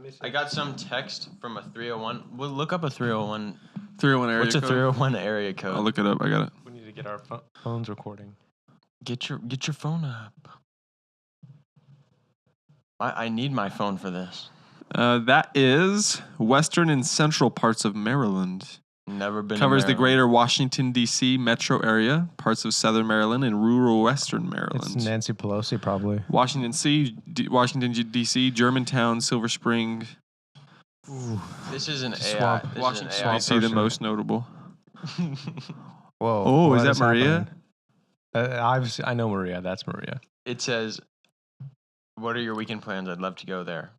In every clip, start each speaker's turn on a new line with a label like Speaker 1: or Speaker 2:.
Speaker 1: Let me see.
Speaker 2: I got some text from a 301. We'll look up a 301.
Speaker 3: 301 area
Speaker 2: What's a
Speaker 3: code?
Speaker 2: 301 area code?
Speaker 3: I'll look it up. I got it.
Speaker 1: We need to get our phones recording.
Speaker 2: Get your phone up. I need my phone for this.
Speaker 3: That is western and central parts of Maryland.
Speaker 2: Never been.
Speaker 3: Covers
Speaker 2: to
Speaker 3: the
Speaker 2: Maryland.
Speaker 3: greater Washington, D.C. metro area, parts of southern Maryland, and rural western Maryland.
Speaker 1: It's Nancy Pelosi, probably.
Speaker 3: Washington, D.C., Germantown, Silver Spring.
Speaker 2: This is an
Speaker 1: Swamp.
Speaker 2: AI. This
Speaker 3: Washington,
Speaker 2: is an AI
Speaker 3: D.C. the
Speaker 1: person.
Speaker 3: most notable.
Speaker 1: Whoa.
Speaker 3: Oh,
Speaker 1: what
Speaker 3: is that Maria?
Speaker 1: happening? I know Maria. That's Maria.
Speaker 2: It says, "What are your weekend plans? I'd love to go there."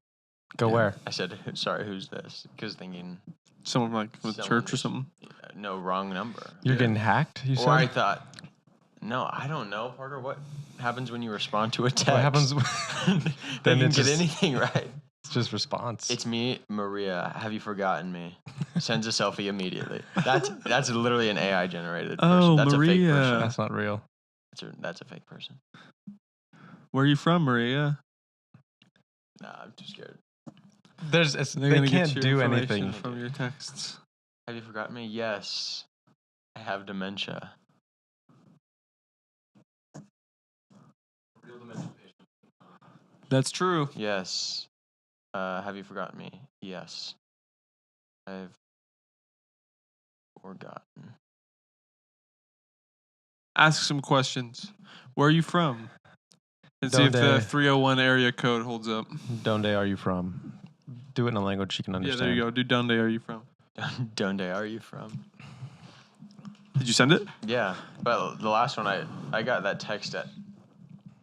Speaker 1: Go where?
Speaker 2: I said, "Sorry, who's this?" Because thinking
Speaker 3: Someone like from
Speaker 2: someone
Speaker 3: church or
Speaker 2: just-
Speaker 3: something.
Speaker 2: No, wrong number.
Speaker 1: You're getting hacked, you
Speaker 2: Or I
Speaker 1: said?
Speaker 2: thought, no, I don't know, Parker. What happens when you respond to a text?
Speaker 1: What happens?
Speaker 2: They
Speaker 1: Then
Speaker 2: didn't
Speaker 1: it's
Speaker 2: get
Speaker 1: just-
Speaker 2: anything right.
Speaker 1: It's just response.
Speaker 2: It's me, Maria. Have you forgotten me? Sends a selfie immediately. That's literally an AI generated person.
Speaker 3: Oh,
Speaker 2: That's
Speaker 3: Maria.
Speaker 2: a fake person.
Speaker 1: That's not real.
Speaker 2: That's a fake person.
Speaker 3: Where are you from, Maria?
Speaker 2: Nah, I'm too scared.
Speaker 3: They're
Speaker 1: They
Speaker 3: gonna
Speaker 1: can't
Speaker 3: get your
Speaker 1: do
Speaker 3: information
Speaker 1: anything.
Speaker 3: from your texts.
Speaker 2: Have you forgotten me? Yes. I have dementia. Real dementia patient.
Speaker 3: That's true.
Speaker 2: Yes. Have you forgotten me? Yes. I've forgotten.
Speaker 3: Ask some questions. Where are you from? And see if the
Speaker 1: Donde.
Speaker 3: 301 area code holds up.
Speaker 1: Donde are you from? Do it in a language she can
Speaker 3: Yeah,
Speaker 1: understand.
Speaker 3: there you go. Do Donde are you from?
Speaker 2: Donde are you from?
Speaker 3: Did you send it?
Speaker 2: Yeah, but the last one I got that text at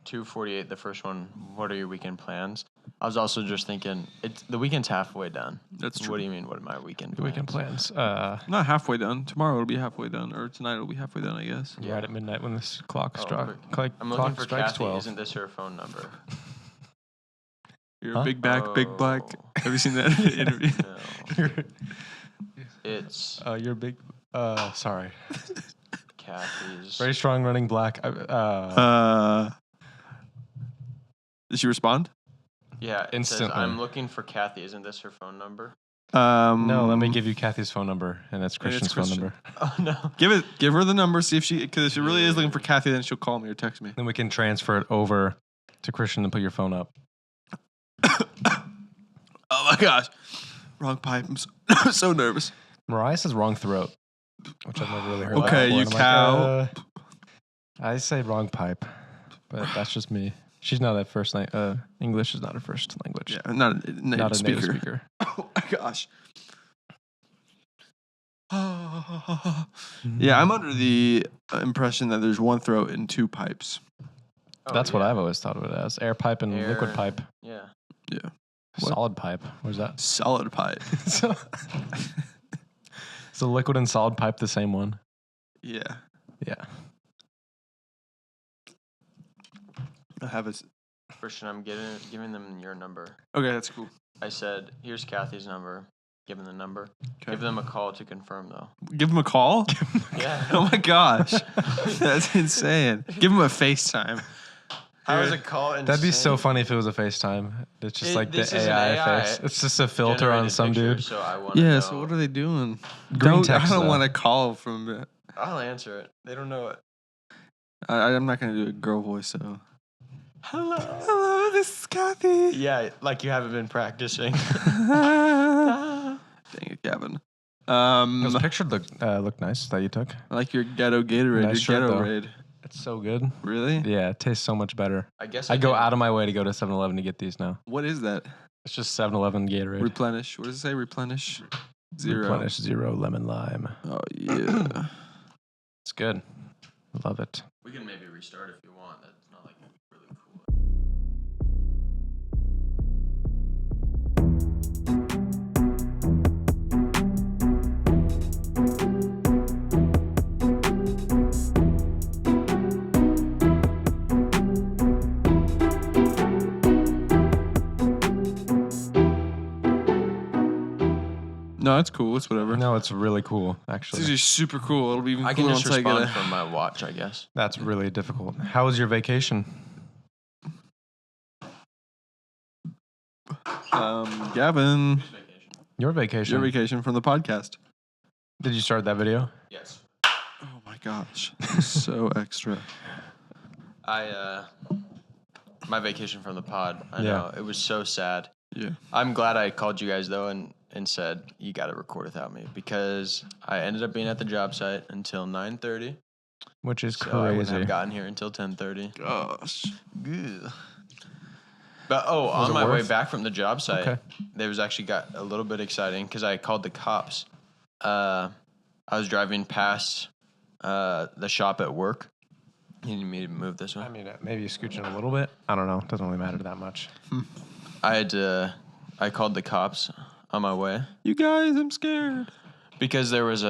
Speaker 2: 2:48. The first one. What are your weekend plans? I was also just thinking the weekend's halfway done.
Speaker 3: That's true.
Speaker 2: What do you mean? What are my weekend
Speaker 1: The
Speaker 2: plans?
Speaker 1: weekend plans.
Speaker 3: Not halfway done. Tomorrow it'll be halfway done, or tonight it'll be halfway done, I guess.
Speaker 2: Yeah.
Speaker 1: Right at midnight when this clock
Speaker 2: Oh,
Speaker 1: strikes.
Speaker 2: I'm looking
Speaker 1: Clock
Speaker 2: for
Speaker 1: strikes
Speaker 2: Kathy.
Speaker 1: 12.
Speaker 2: Isn't this her phone number?
Speaker 3: You're
Speaker 1: Huh?
Speaker 3: a big back, big black.
Speaker 2: Oh.
Speaker 3: Have you seen that interview?
Speaker 2: No. It's
Speaker 1: You're big. Sorry.
Speaker 2: Kathy's.
Speaker 1: Very strong running black.
Speaker 3: Did she respond?
Speaker 2: Yeah, it
Speaker 1: Instantly.
Speaker 2: says, I'm looking for Kathy. Isn't this her phone number?
Speaker 1: No, let me give you Kathy's phone number, and it's Christian's phone
Speaker 3: Christian.
Speaker 1: number.
Speaker 2: Oh, no.
Speaker 3: Give her the number. See if because if she really is looking for Kathy, then she'll call me or text me.
Speaker 1: Then we can transfer it over to Christian and put your phone up.
Speaker 3: Oh my gosh, wrong pipe. I'm so nervous.
Speaker 1: Mariah says wrong throat, which I've never really heard.
Speaker 3: Okay,
Speaker 1: that
Speaker 3: you
Speaker 1: before.
Speaker 3: cow.
Speaker 1: I say wrong pipe, but that's just me. She's not at first English is not her first language.
Speaker 3: Yeah, not a native
Speaker 1: Not a
Speaker 3: speaker.
Speaker 1: native speaker.
Speaker 3: Oh my gosh. Yeah, I'm under the impression that there's one throat and two pipes.
Speaker 2: Oh,
Speaker 1: That's what
Speaker 2: yeah.
Speaker 1: I've always thought of it as. Air pipe and liquid
Speaker 2: Air-
Speaker 1: pipe.
Speaker 2: Yeah.
Speaker 3: Yeah. What?
Speaker 1: Solid pipe. Where's that?
Speaker 3: Solid pipe.
Speaker 1: So, so liquid and solid pipe the same one?
Speaker 3: Yeah.
Speaker 1: Yeah.
Speaker 3: I have a.
Speaker 2: Christian, I'm giving them your number.
Speaker 3: Okay, that's cool.
Speaker 2: I said, here's Kathy's number. Give them the number.
Speaker 3: Okay.
Speaker 2: Give them a call to confirm, though.
Speaker 3: Give him a call?
Speaker 2: Yeah.
Speaker 3: Oh my gosh. That's insane. Give him a FaceTime.
Speaker 2: How is a call insane?
Speaker 1: That'd be so funny if it was a FaceTime. It's just like
Speaker 2: this
Speaker 1: the
Speaker 2: is an
Speaker 1: AI face. It's just a filter on
Speaker 2: Generated
Speaker 1: some
Speaker 2: picture,
Speaker 1: dude.
Speaker 2: So I want to
Speaker 3: Yeah,
Speaker 2: know.
Speaker 3: so what are they doing?
Speaker 1: Green text,
Speaker 3: I don't
Speaker 1: though.
Speaker 3: want to call from.
Speaker 2: I'll answer it. They don't know it.
Speaker 3: I'm not going to do a girl voice, so.
Speaker 2: Hello.
Speaker 3: Hello, this is Kathy.
Speaker 2: Yeah, like you haven't been practicing.
Speaker 3: Dang it, Gavin.
Speaker 1: Those pictures look nice that you took.
Speaker 3: I like your ghetto Gatorade,
Speaker 1: Nice
Speaker 3: your
Speaker 1: shirt,
Speaker 3: ghetto
Speaker 1: though.
Speaker 3: raid.
Speaker 1: It's so good.
Speaker 3: Really?
Speaker 1: Yeah, it tastes so much better.
Speaker 2: I guess
Speaker 1: I go
Speaker 2: can-
Speaker 1: out of my way to go to 7-Eleven to get these now.
Speaker 3: What is that?
Speaker 1: It's just 7-Eleven Gatorade.
Speaker 3: Replenish. What does it say? Replenish. 0.
Speaker 1: Replenish 0 lemon lime.
Speaker 3: Oh, yeah.
Speaker 1: It's good. Love it.
Speaker 2: We can maybe restart if you want. That's not like really cool.
Speaker 3: No, it's cool. It's whatever.
Speaker 1: No, it's really cool,
Speaker 3: It's
Speaker 1: actually.
Speaker 3: actually super cool. It'll be even
Speaker 2: I can
Speaker 3: cooler
Speaker 2: just
Speaker 3: once I get
Speaker 2: respond
Speaker 3: it.
Speaker 2: from my watch, I guess.
Speaker 1: That's really difficult. How was your vacation?
Speaker 3: Gavin,
Speaker 1: Your vacation.
Speaker 3: your vacation from the podcast.
Speaker 1: Did you start that video?
Speaker 2: Yes.
Speaker 3: Oh my gosh, so extra.
Speaker 2: My vacation from the pod. I
Speaker 1: Yeah.
Speaker 2: know. It was so sad.
Speaker 3: Yeah.
Speaker 2: I'm glad I called you guys, though, and said, you got to record without me, because I ended up being at the job site until 9:30.
Speaker 1: Which is
Speaker 2: So I wouldn't
Speaker 1: crazy.
Speaker 2: have gotten here until 10:30.
Speaker 3: Gosh.
Speaker 2: But, on
Speaker 1: it
Speaker 2: my way
Speaker 1: worth?
Speaker 2: back from the job site,
Speaker 1: Okay.
Speaker 2: there was actually got a little bit exciting because I called the cops. I was driving past the shop at work. You need me to move this one?
Speaker 1: I mean, maybe you scooch in a little bit. I don't know. It doesn't really matter that much.
Speaker 2: I called the cops on my way
Speaker 3: You guys, I'm scared.
Speaker 2: because there was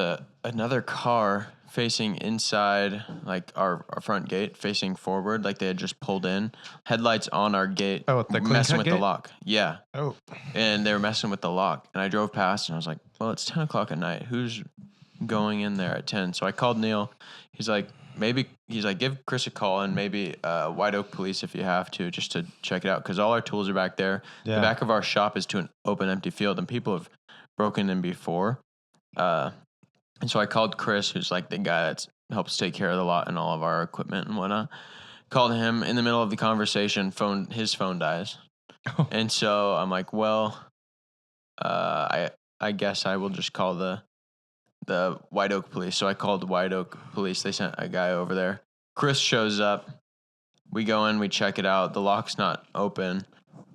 Speaker 2: another car facing inside, like our front gate, facing forward, like they had just pulled in. Headlights on our gate,
Speaker 1: Oh, the clean
Speaker 2: messing
Speaker 1: cut
Speaker 2: with the
Speaker 1: gate?
Speaker 2: lock. Yeah.
Speaker 1: Oh.
Speaker 2: And they were messing with the lock. And I drove past and I was like, well, it's 10 o'clock at night. Who's going in there at 10? So I called Neil. He's like, give Chris a call and maybe White Oak Police if you have to, just to check it out. Because all our tools are back there.
Speaker 1: Yeah.
Speaker 2: The back of our shop is to an open, empty field. And people have broken in before. And so I called Chris, who's like the guy that helps take care of the lot and all of our equipment and whatnot. Called him in the middle of the conversation. His phone dies. And so I'm like, well, I guess I will just call the White Oak Police. So I called the White Oak Police. They sent a guy over there. Chris shows up. We go in, we check it out. The lock's not open,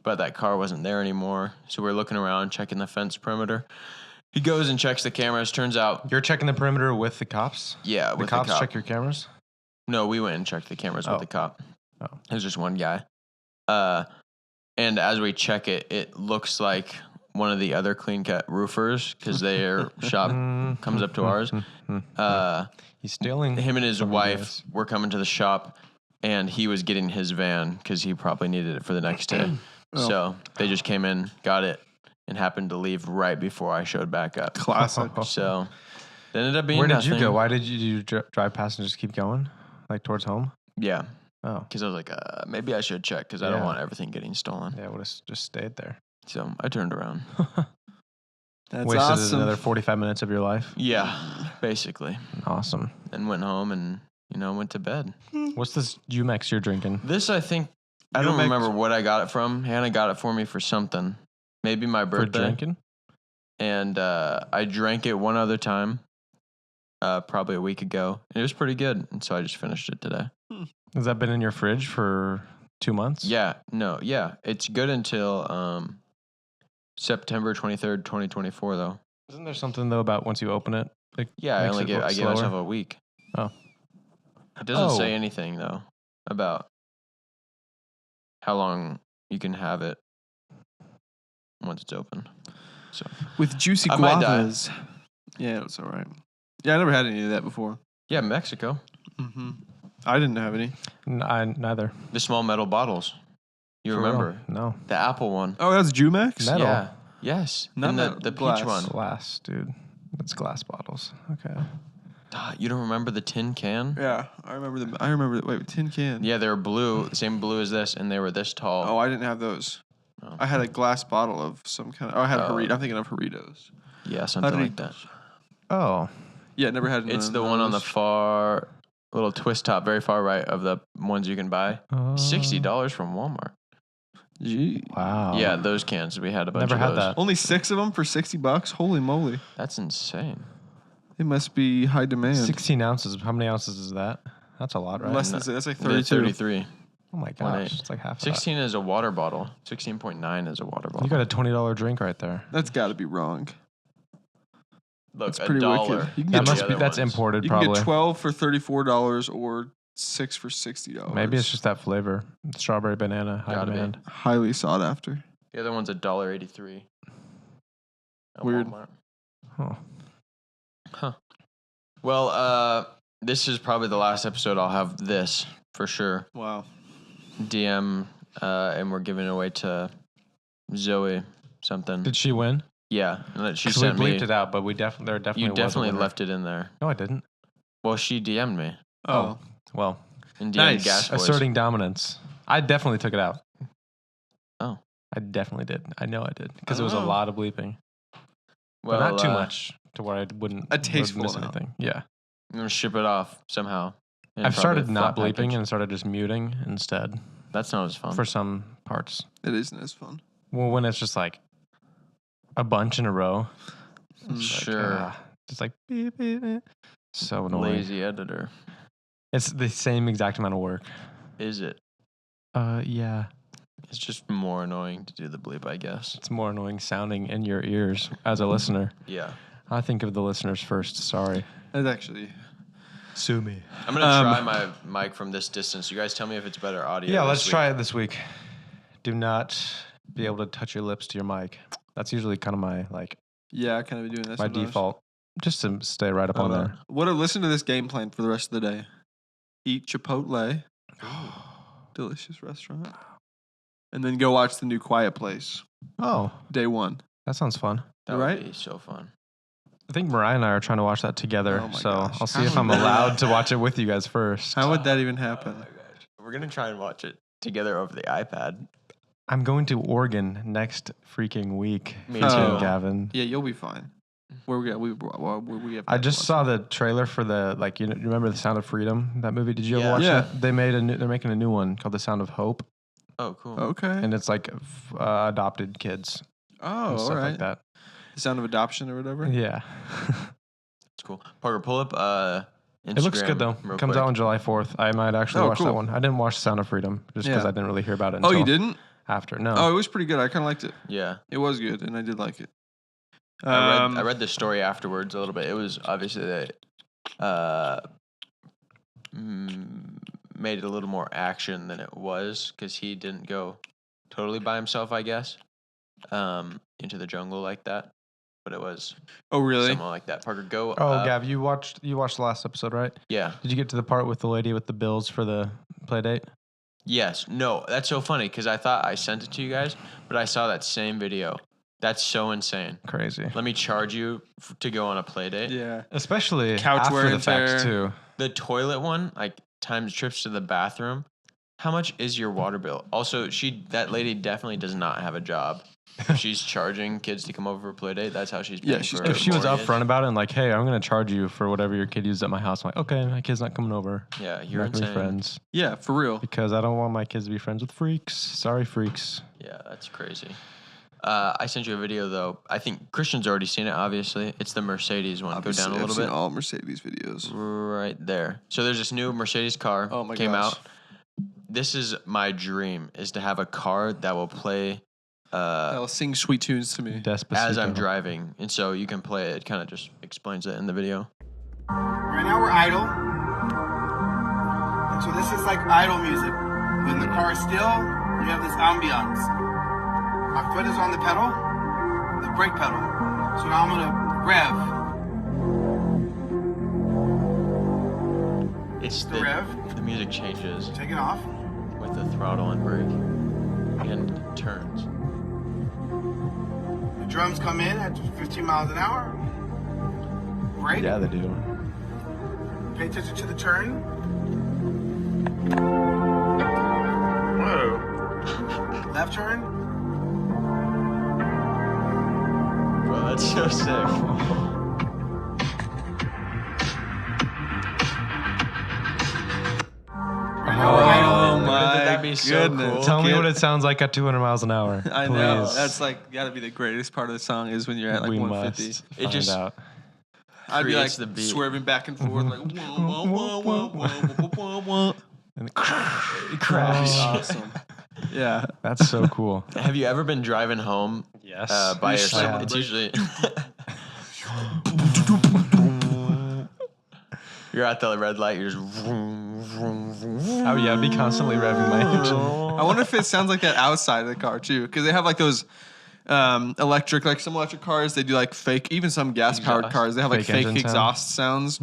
Speaker 2: but that car wasn't there anymore. So we're looking around, checking the fence perimeter. He goes and checks the cameras. Turns out,
Speaker 1: You're checking the perimeter with the cops?
Speaker 2: yeah,
Speaker 1: The
Speaker 2: with
Speaker 1: cops
Speaker 2: the cop.
Speaker 1: check your cameras?
Speaker 2: No, we went and checked the cameras with the cop.
Speaker 1: Oh.
Speaker 2: It was just one guy. And as we check it, it looks like one of the other clean cut roofers, because their shop comes up to ours.
Speaker 1: He's stealing.
Speaker 2: Him and his
Speaker 1: from you
Speaker 2: wife
Speaker 1: guys.
Speaker 2: were coming to the shop, and he was getting his van because he probably needed it for the next day.
Speaker 3: Oh.
Speaker 2: So they just came in, got it, and happened to leave right before I showed back up.
Speaker 3: Classic.
Speaker 2: So it ended up being
Speaker 1: Where did
Speaker 2: nothing.
Speaker 1: you go? Why did you drive past and just keep going? Like towards home?
Speaker 2: Yeah,
Speaker 1: Oh.
Speaker 2: because I was like, maybe I should check because I don't
Speaker 1: Yeah.
Speaker 2: want everything getting stolen.
Speaker 1: Yeah, would have just stayed there.
Speaker 2: So I turned around.
Speaker 3: That's
Speaker 1: Wasted
Speaker 3: awesome.
Speaker 1: another 45 minutes of your life.
Speaker 2: Yeah, basically.
Speaker 1: Awesome.
Speaker 2: And went home and, went to bed.
Speaker 1: What's this Jumex you're drinking?
Speaker 2: This, I think, I don't
Speaker 3: Jumex?
Speaker 2: remember what I got it from. Hannah got it for me for something. Maybe my
Speaker 1: For
Speaker 2: birthday.
Speaker 1: drinking?
Speaker 2: And I drank it one other time, probably a week ago. And it was pretty good. And so I just finished it today.
Speaker 1: Has that been in your fridge for 2 months?
Speaker 2: Yeah, it's good until September 23rd, 2024, though.
Speaker 1: Isn't there something, though, about once you open it? It
Speaker 2: Yeah, I
Speaker 1: makes
Speaker 2: only
Speaker 1: it look
Speaker 2: I gave
Speaker 1: slower?
Speaker 2: myself a week.
Speaker 1: Oh.
Speaker 2: It doesn't
Speaker 1: Oh.
Speaker 2: say anything, though, about how long you can have it once it's open. So
Speaker 3: With juicy
Speaker 2: I might die.
Speaker 3: guavas. Yeah, it's all right. Yeah, I never had any of that before.
Speaker 2: yeah, Mexico.
Speaker 3: Mm-hmm. I didn't have any.
Speaker 1: Neither.
Speaker 2: The small metal bottles. You
Speaker 1: For real?
Speaker 2: remember?
Speaker 1: No.
Speaker 2: The Apple one.
Speaker 3: Oh, that's Jumex?
Speaker 1: Metal.
Speaker 2: Yeah. Yes.
Speaker 3: Not
Speaker 2: and
Speaker 3: metal,
Speaker 2: the peach
Speaker 3: glass.
Speaker 2: one.
Speaker 1: Glass, dude. That's glass bottles. Okay.
Speaker 2: You don't remember the tin can?
Speaker 3: Yeah, I remember. Wait, tin can.
Speaker 2: Yeah, they were blue, the same blue as this, and they were this tall.
Speaker 3: Oh, I didn't have those.
Speaker 2: Oh.
Speaker 3: I had a glass bottle of some kind of. Oh, I had a
Speaker 2: Oh.
Speaker 3: Dorito. I'm thinking of Doritos.
Speaker 2: Yeah, something like that.
Speaker 1: Oh.
Speaker 3: Yeah, never had.
Speaker 2: It's
Speaker 3: none
Speaker 2: the
Speaker 3: of
Speaker 2: one on the
Speaker 3: those.
Speaker 2: far little twist top, very far right of the ones you can buy.
Speaker 1: Oh.
Speaker 2: $60 from Walmart.
Speaker 3: Gee.
Speaker 1: Wow.
Speaker 2: Yeah, those cans. We had a bunch
Speaker 1: Never
Speaker 2: of
Speaker 1: had
Speaker 2: those.
Speaker 1: that.
Speaker 3: Only 6 of them for $60. Holy moly!
Speaker 2: That's insane.
Speaker 3: It must be high demand.
Speaker 1: 16 ounces. How many ounces is that? That's a lot, right?
Speaker 3: Less than that's like
Speaker 2: They're
Speaker 3: 32.
Speaker 2: 33.
Speaker 1: Oh my
Speaker 2: 0.8.
Speaker 1: gosh. It's like half of that.
Speaker 2: 16 is a water bottle. 16.9 is a water bottle.
Speaker 1: You got a $20 drink right there.
Speaker 3: That's got to be wrong.
Speaker 2: Look,
Speaker 3: That's pretty wicked.
Speaker 2: $1.
Speaker 3: You can
Speaker 1: That
Speaker 3: get
Speaker 1: must
Speaker 2: the
Speaker 1: be.
Speaker 2: other
Speaker 1: That's
Speaker 2: ones.
Speaker 1: imported,
Speaker 3: You can
Speaker 1: probably.
Speaker 3: get 12 for $34 or 6 for $60.
Speaker 1: Maybe it's just that flavor. Strawberry banana, high
Speaker 2: Gotta be.
Speaker 1: demand.
Speaker 3: highly sought after.
Speaker 2: The other one's $1.83. At
Speaker 3: Weird.
Speaker 2: Walmart.
Speaker 1: Huh.
Speaker 2: Well, this is probably the last episode I'll have this for sure.
Speaker 3: Wow.
Speaker 2: DM, and we're giving it away to Zoe something.
Speaker 1: Did she win?
Speaker 2: Yeah, and that she
Speaker 1: 'Cause we
Speaker 2: sent me.
Speaker 1: bleeped it out, but there definitely
Speaker 2: You
Speaker 1: was a
Speaker 2: definitely
Speaker 1: winner.
Speaker 2: left it in there.
Speaker 1: No, I didn't.
Speaker 2: Well, she DM'd me
Speaker 3: Oh.
Speaker 1: Well,
Speaker 2: and DM'd
Speaker 3: Nice.
Speaker 2: Gas Boys.
Speaker 1: asserting dominance. I definitely took it out.
Speaker 2: Oh.
Speaker 1: I definitely did. I know I did because it was a
Speaker 3: Oh.
Speaker 1: lot of bleeping,
Speaker 2: Well,
Speaker 1: but not too much to where I wouldn't
Speaker 3: A tasteful
Speaker 1: miss
Speaker 3: amount.
Speaker 1: anything. Yeah,
Speaker 2: I'm gonna ship it off somehow. in
Speaker 1: I've
Speaker 2: probably
Speaker 1: started
Speaker 2: a
Speaker 1: not
Speaker 2: flat
Speaker 1: bleeping
Speaker 2: package.
Speaker 1: and started just muting instead
Speaker 2: That's not as fun.
Speaker 1: for some parts.
Speaker 3: It isn't as fun.
Speaker 1: Well, when it's just like a bunch in a row, it's like,
Speaker 2: Sure.
Speaker 1: just like beep, beep, beep. So annoying.
Speaker 2: Lazy editor.
Speaker 1: It's the same exact amount of work.
Speaker 2: Is it?
Speaker 1: Yeah,
Speaker 2: It's just more annoying to do the bleep, I guess.
Speaker 1: it's more annoying sounding in your ears as a listener.
Speaker 2: Yeah.
Speaker 1: I think of the listeners first. Sorry.
Speaker 3: It's actually.
Speaker 1: Sue me.
Speaker 2: I'm gonna try my mic from this distance. You guys tell me if it's better audio.
Speaker 1: Yeah,
Speaker 2: this
Speaker 1: let's
Speaker 2: week.
Speaker 1: try it this week. Do not be able to touch your lips to your mic. That's usually kind of my
Speaker 3: Yeah, I kind of be doing that
Speaker 1: my
Speaker 3: sometimes.
Speaker 1: default, just to stay right up on there.
Speaker 3: What? Listen to this game plan for the rest of the day. Eat Chipotle. Delicious restaurant. And then go watch the new Quiet Place.
Speaker 1: Oh,
Speaker 3: Day 1.
Speaker 1: that sounds fun.
Speaker 2: That
Speaker 3: right?
Speaker 2: would be so fun.
Speaker 1: I think Mariah and I are trying to watch that together,
Speaker 3: Oh my
Speaker 1: so
Speaker 3: gosh.
Speaker 1: I'll see
Speaker 3: How
Speaker 1: if I'm
Speaker 3: would that-
Speaker 1: allowed to watch it with you guys first.
Speaker 3: How would that even
Speaker 2: Oh
Speaker 3: happen?
Speaker 2: my gosh. We're gonna try and watch it together over the iPad.
Speaker 1: I'm going to Oregon next freaking week.
Speaker 2: Me
Speaker 1: too,
Speaker 3: too.
Speaker 1: Gavin.
Speaker 3: Yeah, you'll be fine. Where we have.
Speaker 1: I just saw the trailer for the you remember The Sound of Freedom, that movie? Did you ever
Speaker 2: Yeah.
Speaker 1: watch
Speaker 3: Yeah.
Speaker 1: that? They're making a new one called The Sound of Hope,
Speaker 2: Oh, cool.
Speaker 3: Okay.
Speaker 1: and it's like adopted kids
Speaker 3: Oh,
Speaker 1: and
Speaker 3: all
Speaker 1: stuff
Speaker 3: right.
Speaker 1: like that.
Speaker 3: The Sound of Adoption or whatever.
Speaker 1: Yeah.
Speaker 2: It's cool. Parker, pull up Instagram.
Speaker 1: It looks good though.
Speaker 2: real
Speaker 1: Comes
Speaker 2: quick.
Speaker 1: out on July 4th. I might actually
Speaker 3: Oh,
Speaker 1: watch
Speaker 3: cool.
Speaker 1: that one. I didn't watch The Sound of Freedom just because
Speaker 3: Yeah.
Speaker 1: I didn't really hear about it
Speaker 3: Oh,
Speaker 1: until
Speaker 3: you didn't?
Speaker 1: after. No.
Speaker 3: Oh, it was pretty good. I kind of liked it.
Speaker 2: Yeah.
Speaker 3: It was good, and I did like it.
Speaker 2: I read the story afterwards a little bit. It was obviously that made it a little more action than it was because he didn't go totally by himself, I guess, into the jungle like that. But it was
Speaker 3: Oh, really?
Speaker 2: something like that. Parker, go.
Speaker 1: Oh, Gav, you watched the last episode, right?
Speaker 2: Yeah.
Speaker 1: Did you get to the part with the lady with the bills for the play date?
Speaker 2: Yes. No, that's so funny because I thought I sent it to you guys, but I saw that same video. That's so insane.
Speaker 1: Crazy.
Speaker 2: Let me charge you to go on a play date.
Speaker 3: Yeah.
Speaker 1: Especially
Speaker 3: Couch
Speaker 1: after
Speaker 3: wear
Speaker 1: the
Speaker 3: and
Speaker 1: fact
Speaker 3: tear.
Speaker 1: too.
Speaker 2: The toilet one, like times trips to the bathroom. How much is your water bill? Also, that lady definitely does not have a job. If she's charging kids to come over for a play date, that's how she's paying
Speaker 3: she's
Speaker 2: for
Speaker 3: good.
Speaker 1: If she was
Speaker 2: mortgage.
Speaker 1: upfront about it and like, hey, I'm going to charge you for whatever your kid used at my house, I'm like, okay, my kid's not coming over.
Speaker 2: Yeah,
Speaker 1: We're
Speaker 2: you're
Speaker 1: not gonna be
Speaker 2: insane.
Speaker 1: friends
Speaker 3: Yeah, for real.
Speaker 1: because I don't want my kids to be friends with freaks. Sorry, freaks.
Speaker 2: Yeah, that's crazy. I sent you a video though. I think Christian's already seen it. Obviously, it's the Mercedes one.
Speaker 3: Obviously,
Speaker 2: Go down a
Speaker 3: I've
Speaker 2: little
Speaker 3: seen
Speaker 2: bit.
Speaker 3: all Mercedes videos.
Speaker 2: Right there. So there's this new Mercedes car.
Speaker 3: Oh my
Speaker 2: came
Speaker 3: gosh.
Speaker 2: out. This is my dream: is to have a car that will play
Speaker 3: They'll sing sweet tunes to me.
Speaker 1: Despacito.
Speaker 2: as I'm driving, and so you can play it. It kind of just explains it in the video.
Speaker 4: Right now we're idle. And so this is like idle music. When the car is still, you have this ambiance. My foot is on the pedal, the brake pedal. So now I'm gonna rev.
Speaker 2: It's
Speaker 4: The rev.
Speaker 2: The music changes
Speaker 4: Take it off.
Speaker 2: with the throttle and brake and turns.
Speaker 4: The drums come in at 15 miles an hour. Brake.
Speaker 1: Yeah, they do.
Speaker 4: Pay attention to the turn. Left turn.
Speaker 2: Bro, that's so sick.
Speaker 3: Oh
Speaker 2: Wouldn't
Speaker 3: my
Speaker 2: that be so
Speaker 3: goodness.
Speaker 2: cool?
Speaker 1: Tell me
Speaker 3: Kid.
Speaker 1: what it sounds like at 200 miles an hour.
Speaker 3: I know.
Speaker 1: Please.
Speaker 3: That's like got to be the greatest part of the song is when you're at like
Speaker 1: we
Speaker 3: 150.
Speaker 1: must
Speaker 2: It
Speaker 1: find
Speaker 2: just-
Speaker 1: out.
Speaker 3: I'd be like
Speaker 2: creates the beat.
Speaker 3: swerving back and forth like whoa, whoa, whoa, whoa, whoa, whoa, whoa, whoa.
Speaker 1: And
Speaker 2: It
Speaker 3: That'd
Speaker 2: crashes.
Speaker 3: be awesome. Yeah.
Speaker 1: That's so cool.
Speaker 2: Have you ever been driving home
Speaker 1: Yes.
Speaker 2: by
Speaker 3: You
Speaker 2: yourself?
Speaker 3: slam
Speaker 2: It's
Speaker 3: the
Speaker 2: usually you're at the red light. You're just vroom, vroom, vroom.
Speaker 1: Oh yeah, I'd be constantly revving my engine.
Speaker 3: I wonder if it sounds like that outside of the car too, because they have like those electric, like some electric cars, they do like fake, even some gas powered
Speaker 2: Exhaust.
Speaker 3: cars, they have like
Speaker 1: Fake
Speaker 3: fake
Speaker 1: engine sound.
Speaker 3: exhaust sounds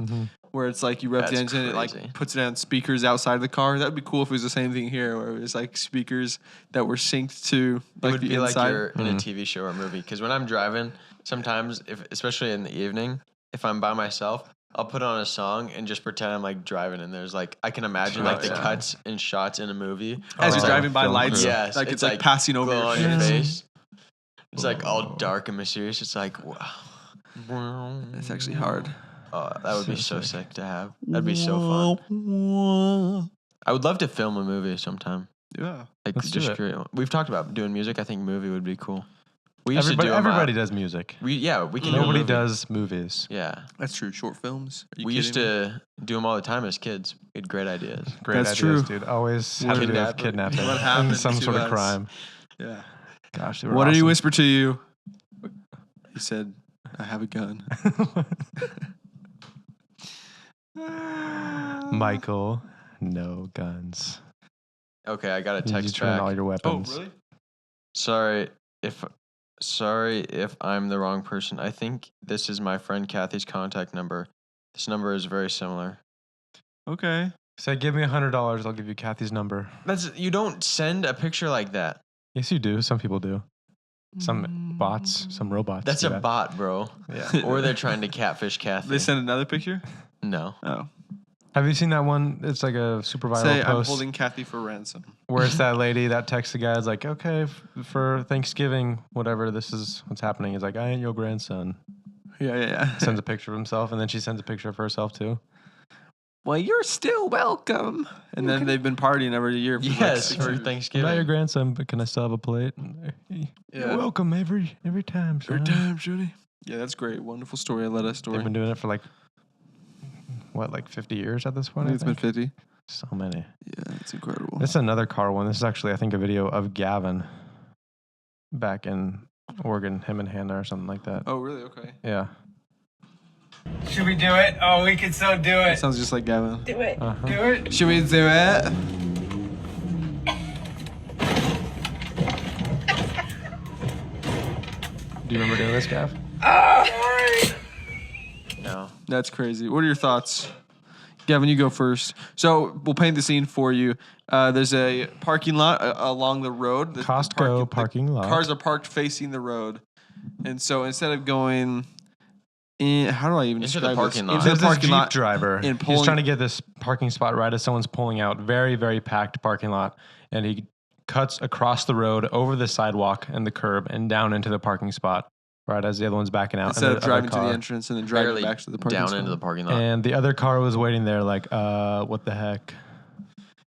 Speaker 3: where it's like you rev the
Speaker 2: That's
Speaker 3: engine, it
Speaker 2: crazy.
Speaker 3: like puts it on speakers outside the car. That'd be cool if it was the same thing here, where it was like speakers that were synced to
Speaker 2: It
Speaker 3: like
Speaker 2: would
Speaker 3: the
Speaker 2: be like
Speaker 3: inside.
Speaker 2: you're in a TV show or movie. Because when I'm driving, sometimes, especially in the evening, if I'm by myself, I'll put on a song and just pretend I'm like driving, and there's like I can imagine like the cuts and shots in a movie
Speaker 3: As you're
Speaker 1: Oh,
Speaker 3: driving by
Speaker 1: film
Speaker 3: lights,
Speaker 1: crew.
Speaker 2: Yes,
Speaker 3: like
Speaker 2: it's
Speaker 3: it's like
Speaker 2: like
Speaker 3: passing over
Speaker 2: glow
Speaker 3: your
Speaker 2: on your
Speaker 3: face.
Speaker 2: face. It's like all dark and mysterious. It's like wow.
Speaker 3: It's actually hard.
Speaker 2: Oh, that would be
Speaker 1: So
Speaker 2: so
Speaker 1: sick.
Speaker 2: sick to have. That'd be so fun. I would love to film a movie sometime.
Speaker 3: Yeah.
Speaker 2: Like
Speaker 1: Let's do
Speaker 2: just
Speaker 1: it.
Speaker 2: create. We've talked about doing music. I think movie would be cool. We used to do 'em,
Speaker 1: Everybody does music.
Speaker 2: we can. do a
Speaker 1: Nobody
Speaker 2: movie.
Speaker 1: does movies.
Speaker 2: Yeah,
Speaker 3: That's true. Short films. Are you
Speaker 2: we used
Speaker 3: kidding me?
Speaker 2: to do them all the time as kids. We had great ideas.
Speaker 1: Great
Speaker 3: That's
Speaker 1: ideas,
Speaker 3: true.
Speaker 1: dude. Always have to do with kidnapping
Speaker 3: What
Speaker 1: and
Speaker 3: happened
Speaker 1: some
Speaker 3: to
Speaker 1: sort of
Speaker 3: us?
Speaker 1: crime.
Speaker 3: Yeah.
Speaker 1: Gosh, they were
Speaker 3: What did he
Speaker 1: awesome.
Speaker 3: whisper to you? He said, "I have a gun."
Speaker 1: Michael, no guns.
Speaker 2: Okay, I got a
Speaker 1: You
Speaker 2: text
Speaker 1: turn all
Speaker 2: back.
Speaker 1: your weapons.
Speaker 2: Sorry if I'm the wrong person. I think this is my friend Kathy's contact number. This number is very similar.
Speaker 3: Okay.
Speaker 1: Say, give me $100. I'll give you Kathy's number.
Speaker 2: You don't send a picture like that.
Speaker 1: Yes, you do. Some people do. Some bots, some robots.
Speaker 2: That's
Speaker 1: do
Speaker 2: a
Speaker 1: that.
Speaker 2: bot, bro.
Speaker 1: Yeah.
Speaker 2: Or they're trying to catfish Kathy.
Speaker 3: They sent another picture.
Speaker 2: No.
Speaker 3: Oh.
Speaker 1: Have you seen that one? It's like a super viral
Speaker 3: Say, I'm
Speaker 1: post
Speaker 3: holding Kathy for ransom.
Speaker 1: where it's that lady that texts the guy. It's like, okay, for Thanksgiving, whatever, this is what's happening. He's like, I ain't your grandson.
Speaker 3: Yeah.
Speaker 1: Sends a picture of himself, and then she sends a picture of herself too.
Speaker 3: Well, you're still welcome. And then they've been partying every year. For
Speaker 2: Yes,
Speaker 3: like
Speaker 2: for
Speaker 3: 6 years.
Speaker 1: I'm not your
Speaker 2: Thanksgiving.
Speaker 1: grandson, but can I still have a plate? You're
Speaker 3: Yeah.
Speaker 1: welcome every time.
Speaker 3: Every
Speaker 1: son.
Speaker 3: time, Judy. Yeah, that's great. Wonderful story. I love that story.
Speaker 1: They've been doing it for like 50 years at this
Speaker 3: I
Speaker 1: point.
Speaker 3: think it's been 50.
Speaker 1: So many.
Speaker 3: Yeah, it's incredible.
Speaker 1: This is another car one. This is actually, I think, a video of Gavin back in Oregon, him and Hannah or something like that.
Speaker 3: Oh, really? Okay.
Speaker 1: Yeah.
Speaker 4: Should we do it? Oh, we can so do
Speaker 3: That
Speaker 4: it.
Speaker 3: sounds just like Gavin.
Speaker 4: Do it.
Speaker 1: Uh-huh.
Speaker 4: Do it.
Speaker 3: Should we do it?
Speaker 1: Do you remember doing this, Gav?
Speaker 2: No.
Speaker 3: That's crazy. What are your thoughts? Gavin, you go first. So we'll paint the scene for you. There's a parking lot along the road. The
Speaker 1: Costco parking lot.
Speaker 3: Cars are parked facing the road. And so instead of going in, how do I even
Speaker 2: Into the
Speaker 3: describe
Speaker 2: parking
Speaker 3: this?
Speaker 2: lot.
Speaker 3: Into
Speaker 1: There's
Speaker 3: the
Speaker 1: this
Speaker 3: parking
Speaker 1: Jeep
Speaker 3: lot.
Speaker 1: driver.
Speaker 3: and
Speaker 1: He's
Speaker 3: pulling-
Speaker 1: trying to get this parking spot right as someone's pulling out. Very, very packed parking lot. And he cuts across the road, over the sidewalk and the curb, and down into the parking spot right as the other one's backing out.
Speaker 3: Instead
Speaker 1: and
Speaker 3: of
Speaker 1: the other
Speaker 3: driving to the
Speaker 1: car-
Speaker 3: entrance and then driving
Speaker 2: Barely
Speaker 3: back to the parking
Speaker 2: down
Speaker 3: spot.
Speaker 2: into the parking lot.
Speaker 1: And the other car was waiting there like, what the heck?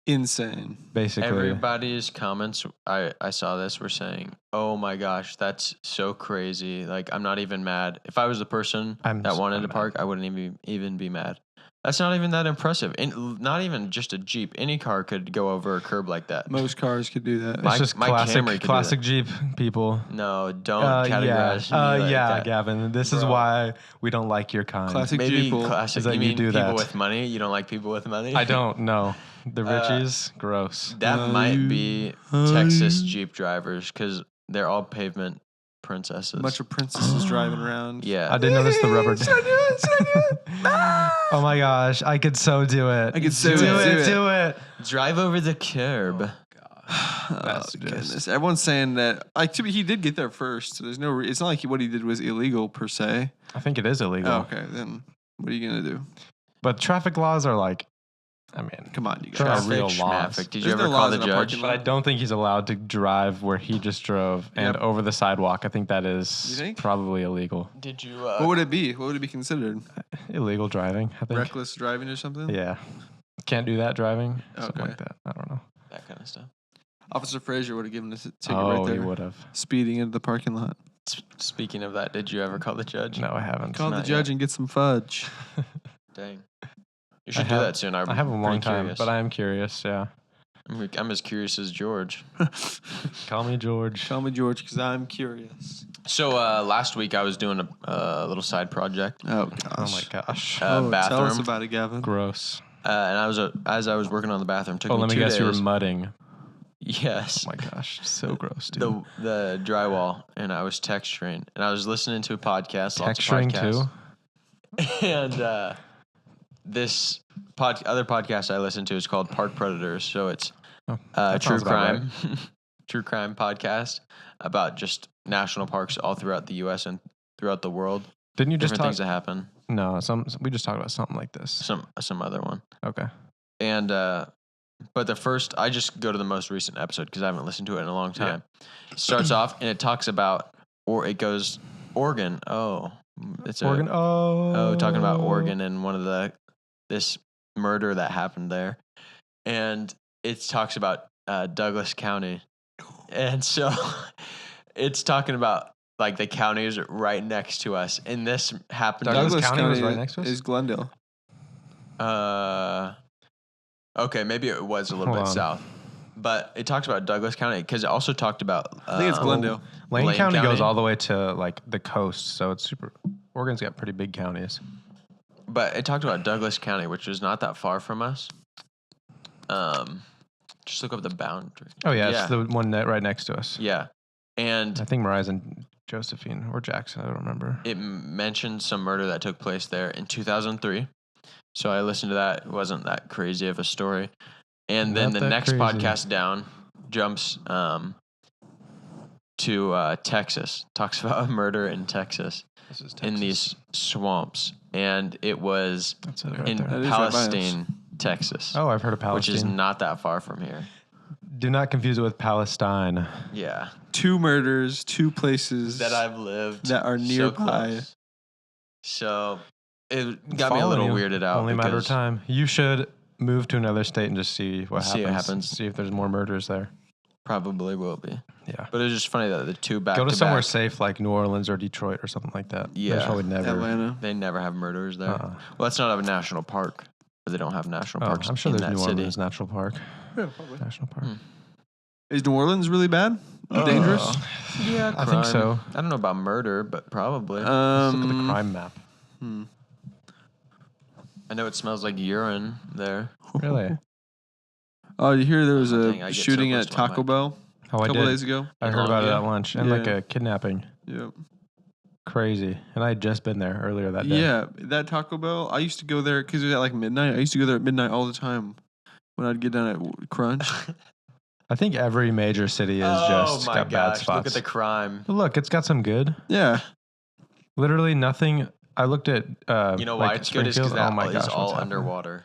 Speaker 3: Insane.
Speaker 1: Basically.
Speaker 2: Everybody's comments, I saw this, were saying, "Oh my gosh, that's so crazy! Like, I'm not even mad. If I was the person
Speaker 1: I'm
Speaker 2: that
Speaker 1: so
Speaker 2: wanted to
Speaker 1: mad.
Speaker 2: park, I wouldn't even be mad. That's not even that impressive. And not even just a Jeep. Any car could go over a curb like that.
Speaker 3: Most cars could do that.
Speaker 1: It's
Speaker 2: My-
Speaker 1: just
Speaker 2: my Camry could do
Speaker 1: classic Jeep people.
Speaker 2: No, don't categorize me like
Speaker 1: yeah,
Speaker 2: that.
Speaker 1: Gavin. This is
Speaker 2: Bro.
Speaker 1: why we don't like your kind.
Speaker 3: Classic
Speaker 2: Maybe
Speaker 3: Jeep.
Speaker 2: classic.
Speaker 1: Is that
Speaker 2: You
Speaker 1: you
Speaker 2: mean
Speaker 1: do
Speaker 2: people
Speaker 1: that.
Speaker 2: with money? You don't like people with money?
Speaker 1: I don't know. The Richies, gross.
Speaker 2: That might be Texas Jeep drivers because they're all pavement princesses.
Speaker 3: A bunch of princesses driving around.
Speaker 2: yeah.
Speaker 1: I didn't notice the rubber.
Speaker 3: Should I do it? Should I do it?
Speaker 1: Oh my gosh, I could so do it.
Speaker 3: I could so
Speaker 1: do
Speaker 3: do
Speaker 1: it.
Speaker 3: it.
Speaker 1: Do it.
Speaker 2: Drive over the curb.
Speaker 3: Oh,
Speaker 1: That's
Speaker 3: goodness.
Speaker 1: just-
Speaker 3: Everyone's saying that. Like, to be, he did get there first. So there's no. It's not like what he did was illegal per se.
Speaker 1: I think it is illegal.
Speaker 3: Oh, okay, then what are you gonna do?
Speaker 1: But traffic laws are like, I mean,
Speaker 3: Come on, you
Speaker 1: There
Speaker 3: guys.
Speaker 1: are real
Speaker 2: Traffic,
Speaker 1: laws.
Speaker 2: schmaffic. Did you
Speaker 3: There's
Speaker 2: ever
Speaker 3: no
Speaker 2: call
Speaker 3: laws
Speaker 2: the
Speaker 3: in a
Speaker 2: judge?
Speaker 3: parking
Speaker 1: but I don't think he's allowed to drive where he just drove and
Speaker 3: Yep.
Speaker 1: over the sidewalk. I think that is
Speaker 3: You think?
Speaker 1: probably illegal.
Speaker 2: Did you?
Speaker 3: What would it be? What would it be considered?
Speaker 1: Illegal driving, I think.
Speaker 3: Reckless driving or something?
Speaker 1: Yeah. Can't do that driving. Something
Speaker 3: Okay.
Speaker 1: like that. I don't know.
Speaker 2: that kind of stuff.
Speaker 3: Officer Frazier would have given us a ticket
Speaker 1: Oh,
Speaker 3: right
Speaker 1: he
Speaker 3: there.
Speaker 1: would have.
Speaker 3: Speeding into the parking lot.
Speaker 2: Speaking of that, did you ever call the judge?
Speaker 1: No, I haven't.
Speaker 3: Call the
Speaker 2: not
Speaker 3: judge
Speaker 2: yet.
Speaker 3: and get some fudge.
Speaker 2: Dang. You should
Speaker 1: I
Speaker 2: do
Speaker 1: have-
Speaker 2: that soon.
Speaker 1: I have a long
Speaker 2: pretty
Speaker 1: time,
Speaker 2: curious.
Speaker 1: but I am curious. Yeah.
Speaker 2: I'm as curious as George.
Speaker 1: Call me George.
Speaker 3: Tell me, George, because I'm curious.
Speaker 2: So last week I was doing a little side project,
Speaker 3: Oh,
Speaker 1: Oh
Speaker 3: gosh.
Speaker 1: my gosh.
Speaker 3: Tell us
Speaker 2: bathroom,
Speaker 3: about it, Gavin.
Speaker 1: Gross.
Speaker 2: and I was as I was working on the bathroom. Took
Speaker 1: Oh,
Speaker 2: me
Speaker 1: let me
Speaker 2: 2
Speaker 1: guess.
Speaker 2: days.
Speaker 1: You were mudding.
Speaker 2: Yes.
Speaker 1: Oh my gosh. So gross, dude.
Speaker 2: The drywall, and I was texturing, and I was listening to a podcast. Lots of
Speaker 1: Texturing
Speaker 2: podcasts.
Speaker 1: too.
Speaker 2: And this other podcast I listen to is called Park Predators. So it's
Speaker 1: Oh, that
Speaker 2: true
Speaker 1: sounds about
Speaker 2: crime, true crime podcast about just national parks all throughout the U.S. and throughout the world.
Speaker 1: Didn't you just
Speaker 2: different
Speaker 1: talk?
Speaker 2: things that happen.
Speaker 1: No, we just talked about something like this.
Speaker 2: Some other one.
Speaker 1: Okay.
Speaker 2: And but the first, I just go to the most recent episode because I haven't listened to it in a long time. It starts off and it talks about, or it goes Oregon. Oh, it's
Speaker 1: Oregon.
Speaker 2: talking about Oregon and this murder that happened there, and it talks about Douglas County, and so it's talking about like the counties right next to us, and this happened.
Speaker 1: Douglas County was right next to us?
Speaker 3: Is Glendale.
Speaker 2: Okay, maybe it was a little
Speaker 1: Hold
Speaker 2: bit
Speaker 1: on.
Speaker 2: south, but it talks about Douglas County because it also talked about.
Speaker 3: I think it's Glendale.
Speaker 1: Lane County goes all the way to like the coast, so it's super. Oregon's got pretty big counties.
Speaker 2: But it talked about Douglas County, which is not that far from us. Just look up the boundary.
Speaker 1: Oh yeah, it's the one right next to us.
Speaker 2: Yeah, and
Speaker 1: I think Mariah's in Josephine or Jackson. I don't remember.
Speaker 2: it mentioned some murder that took place there in 2003. So I listened to that. It wasn't that crazy of a story. And then
Speaker 1: Not
Speaker 2: the
Speaker 1: that
Speaker 2: next
Speaker 1: crazy.
Speaker 2: podcast down jumps to Texas. Talks about a murder in Texas,
Speaker 1: This is
Speaker 2: in these swamps. And it was
Speaker 1: That's it right
Speaker 2: in
Speaker 1: there.
Speaker 3: That is right by us.
Speaker 2: Palestine, Texas,
Speaker 1: Oh, I've heard of
Speaker 2: which
Speaker 1: Palestine.
Speaker 2: is not that far from here.
Speaker 1: Do not confuse it with Palestine.
Speaker 2: Yeah.
Speaker 3: 2 murders, 2 places
Speaker 2: That I've lived
Speaker 3: that are
Speaker 2: so
Speaker 3: nearby.
Speaker 2: close. So it got me a little
Speaker 1: Following you.
Speaker 2: weirded out.
Speaker 1: Only a matter of
Speaker 2: because-
Speaker 1: time. You should move to another state and just see what
Speaker 2: See
Speaker 1: happens.
Speaker 2: what happens.
Speaker 1: See if there's more murders there.
Speaker 2: Probably will be.
Speaker 1: Yeah.
Speaker 2: But it's just funny that the two back
Speaker 1: Go to somewhere
Speaker 2: back,
Speaker 1: safe like New Orleans or Detroit or something like that.
Speaker 2: Yeah.
Speaker 1: There's probably never.
Speaker 3: Atlanta.
Speaker 2: they never have murderers there.
Speaker 1: Uh-uh.
Speaker 2: Well, that's not a national park. But they don't have national
Speaker 1: Oh,
Speaker 2: parks
Speaker 1: I'm sure
Speaker 2: in
Speaker 1: there's
Speaker 2: that
Speaker 1: New
Speaker 2: city.
Speaker 1: Orleans National Park.
Speaker 3: Yeah, probably.
Speaker 1: National Park.
Speaker 2: Hmm.
Speaker 3: Is New Orleans really bad? Dangerous?
Speaker 2: Yeah,
Speaker 1: I think so.
Speaker 2: I don't know about murder, but probably.
Speaker 1: Let's look at the crime map.
Speaker 2: I know it smells like urine there.
Speaker 1: Really?
Speaker 3: Oh, you hear there was
Speaker 2: Oh,
Speaker 3: a
Speaker 2: dang, I get so
Speaker 3: shooting
Speaker 2: close
Speaker 3: at
Speaker 2: to my
Speaker 3: Taco
Speaker 2: mic.
Speaker 3: Bell
Speaker 1: Oh,
Speaker 3: a
Speaker 1: I
Speaker 3: couple
Speaker 1: did.
Speaker 3: days ago?
Speaker 1: I heard about it
Speaker 2: Yeah.
Speaker 1: at lunch and like
Speaker 3: Yeah.
Speaker 1: a kidnapping.
Speaker 3: Yep.
Speaker 1: Crazy. And I had just been there earlier that day.
Speaker 3: Yeah, that Taco Bell. I used to go there because it was at like midnight. I used to go there at midnight all the time when I'd get done at Crunch.
Speaker 1: I think every major city is just got bad spots.
Speaker 2: Look at the crime.
Speaker 1: But look, it's got some good.
Speaker 3: Yeah.
Speaker 1: Literally nothing. I looked at.
Speaker 2: You know why
Speaker 1: like
Speaker 2: it's good is because
Speaker 1: Springfield.
Speaker 2: that
Speaker 1: Oh my
Speaker 2: is
Speaker 1: gosh,
Speaker 2: all
Speaker 1: what's happening?
Speaker 2: underwater.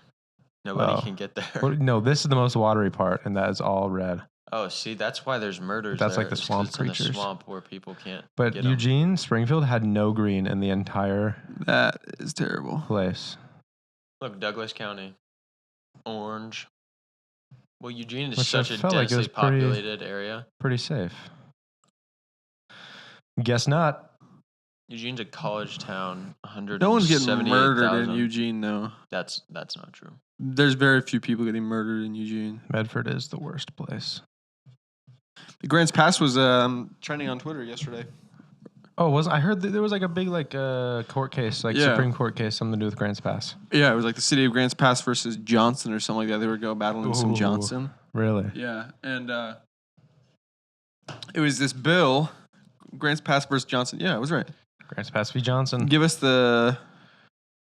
Speaker 2: Nobody
Speaker 1: Oh.
Speaker 2: can get there.
Speaker 1: Well, no, this is the most watery part, and that is all red.
Speaker 2: Oh, see, that's why there's murders.
Speaker 1: That's
Speaker 2: there.
Speaker 1: like the
Speaker 2: It's 'cause
Speaker 1: swamp
Speaker 2: it's in the
Speaker 1: creatures.
Speaker 2: swamp where people can't.
Speaker 1: But
Speaker 2: get 'em.
Speaker 1: Eugene, Springfield had no green in the entire
Speaker 3: That is terrible.
Speaker 1: place.
Speaker 2: Look, Douglas County, orange. Well, Eugene is
Speaker 1: Which I
Speaker 2: such a
Speaker 1: felt like it
Speaker 2: densely
Speaker 1: was pretty-
Speaker 2: populated area.
Speaker 1: Pretty safe. Guess not.
Speaker 2: Eugene's a college town.
Speaker 3: No one's getting murdered in
Speaker 2: 178,000.
Speaker 3: Eugene, though.
Speaker 2: That's not true.
Speaker 3: There's very few people getting murdered in Eugene.
Speaker 1: Medford is the worst place.
Speaker 3: The Grants Pass was trending on Twitter yesterday.
Speaker 1: Oh, I heard that there was like a big court case, like
Speaker 3: Yeah.
Speaker 1: Supreme Court case, something to do with Grants Pass.
Speaker 3: Yeah, it was like the city of Grants Pass versus Johnson or something like that. They were battling some
Speaker 1: Ooh.
Speaker 3: Johnson.
Speaker 1: Really?
Speaker 3: Yeah, and it was this bill, Grants Pass versus Johnson. Yeah, I was right.
Speaker 1: Grants Pass v. Johnson.
Speaker 3: Give us the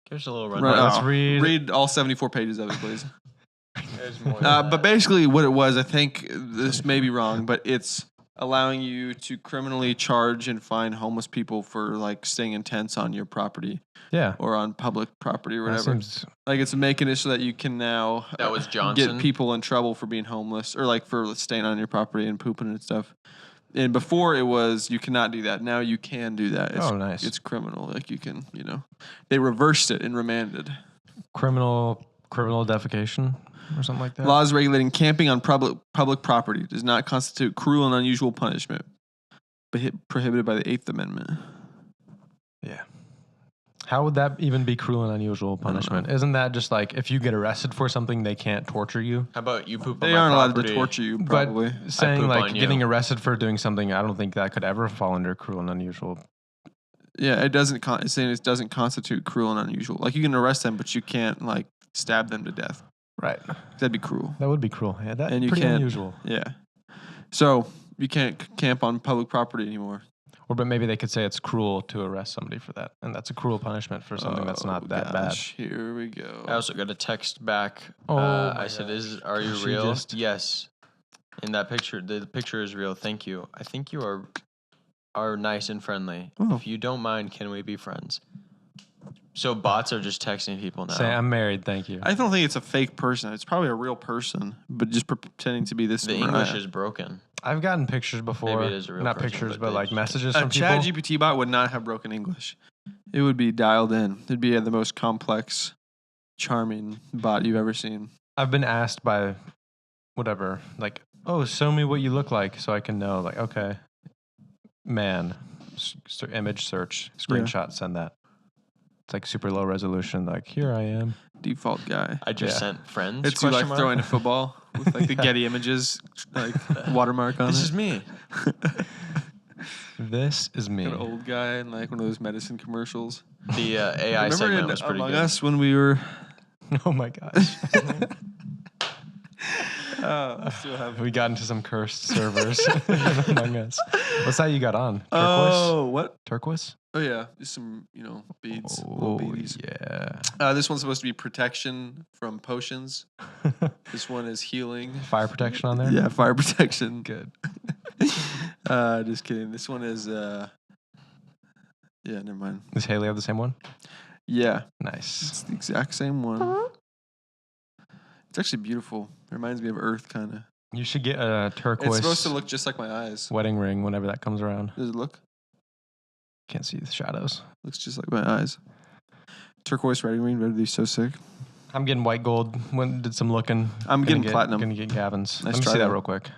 Speaker 2: Here's a little
Speaker 3: right,
Speaker 2: rundown.
Speaker 1: let's read-
Speaker 3: all 74 pages of it, please.
Speaker 2: There's more than
Speaker 3: But
Speaker 2: that.
Speaker 3: basically, what it was, I think this may be wrong, but it's allowing you to criminally charge and fine homeless people for like staying in tents on your property
Speaker 1: Yeah.
Speaker 3: or on public property or
Speaker 1: That
Speaker 3: whatever.
Speaker 1: seems
Speaker 3: Like it's making it so that you can now
Speaker 2: That was Johnson?
Speaker 3: get people in trouble for being homeless or like for staying on your property and pooping and stuff. And before it was you cannot do that. Now you can do that. It's,
Speaker 1: Oh, nice.
Speaker 3: It's criminal. Like you can, they reversed it and remanded.
Speaker 1: criminal defecation or something like that.
Speaker 3: Laws regulating camping on public property does not constitute cruel and unusual punishment, but prohibited by the 8th Amendment.
Speaker 1: Yeah. How would that even be cruel and unusual punishment? Isn't that just like if you get arrested for something, they can't torture you?
Speaker 2: How about you poop on
Speaker 3: They
Speaker 2: my
Speaker 3: aren't allowed
Speaker 2: property?
Speaker 3: to torture you, probably.
Speaker 1: But saying
Speaker 2: poop
Speaker 1: like
Speaker 2: on you.
Speaker 1: getting arrested for doing something, I don't think that could ever fall under cruel and unusual.
Speaker 3: Yeah, it doesn't. It's saying it doesn't constitute cruel and unusual. Like you can arrest them, but you can't like stab them to death.
Speaker 1: Right.
Speaker 3: That'd be cruel.
Speaker 1: That would be cruel. Yeah, that's
Speaker 3: And you
Speaker 1: pretty
Speaker 3: can't-
Speaker 1: unusual.
Speaker 3: Yeah. So you can't camp on public property anymore.
Speaker 1: Or but maybe they could say it's cruel to arrest somebody for that, and that's a cruel punishment for something that's not that
Speaker 3: gosh, Here we go.
Speaker 2: I also got a text back.
Speaker 1: Oh my
Speaker 2: I said,
Speaker 1: gosh.
Speaker 2: "Are you
Speaker 1: She
Speaker 2: real?"
Speaker 1: just-
Speaker 2: Yes. In that picture, the picture is real. Thank you. I think you are are nice and friendly.
Speaker 3: Oh.
Speaker 2: If you don't mind, can we be friends? So bots are just texting people now.
Speaker 1: Say, I'm married, thank you.
Speaker 3: I don't think it's a fake person. It's probably a real person, but just pretending to be this.
Speaker 2: The English is broken.
Speaker 1: I've gotten pictures before.
Speaker 2: Maybe it is a real
Speaker 1: Not
Speaker 2: person,
Speaker 1: pictures,
Speaker 2: but
Speaker 1: but
Speaker 2: they
Speaker 1: like
Speaker 2: just-
Speaker 1: messages
Speaker 3: A
Speaker 1: from people.
Speaker 3: Chat GPT bot would not have broken English. It would be dialed in. It'd be the most complex, charming bot you've ever seen.
Speaker 1: I've been asked by whatever, like, oh, show me what you look like so I can know. Like, okay, man, image search, screenshot, send that. It's like super low resolution. Like, here I am.
Speaker 3: Default guy.
Speaker 2: I just
Speaker 1: Yeah.
Speaker 2: sent friends.
Speaker 3: It's you like
Speaker 2: question mark?
Speaker 3: throwing a football with like the Getty Images like watermark on
Speaker 2: This
Speaker 3: it.
Speaker 2: is me.
Speaker 1: This is me.
Speaker 3: An old guy in like one of those medicine commercials.
Speaker 2: The AI
Speaker 3: Remember
Speaker 2: segment
Speaker 3: in
Speaker 2: was pretty
Speaker 3: Among
Speaker 2: good.
Speaker 3: Us when we were.
Speaker 1: Oh my gosh.
Speaker 3: I still have.
Speaker 1: We got into some cursed servers Among Us. What's that you got on? Turquoise?
Speaker 3: Oh, what?
Speaker 1: Turquoise?
Speaker 3: Oh yeah, just some beads. little
Speaker 1: Oh,
Speaker 3: beads.
Speaker 1: yeah.
Speaker 3: This one's supposed to be protection from potions. This one is healing.
Speaker 1: Fire protection on there?
Speaker 3: Yeah, fire protection.
Speaker 1: Good.
Speaker 3: Just kidding. This one is yeah, never mind.
Speaker 1: Does Haley have the same one?
Speaker 3: Yeah,
Speaker 1: Nice.
Speaker 3: it's the exact same one. It's actually beautiful. It reminds me of Earth, kind of.
Speaker 1: You should get a turquoise
Speaker 3: It's supposed to look just like my eyes.
Speaker 1: wedding ring whenever that comes around.
Speaker 3: Does it look?
Speaker 1: Can't see the shadows.
Speaker 3: Looks just like my eyes. Turquoise wedding ring would be so sick.
Speaker 1: I'm getting white gold. Did some looking.
Speaker 3: I'm getting
Speaker 1: Gonna
Speaker 3: platinum.
Speaker 1: Gonna get Gavin's.
Speaker 3: Nice
Speaker 1: Let me
Speaker 3: try,
Speaker 1: see that
Speaker 3: though.
Speaker 1: real quick.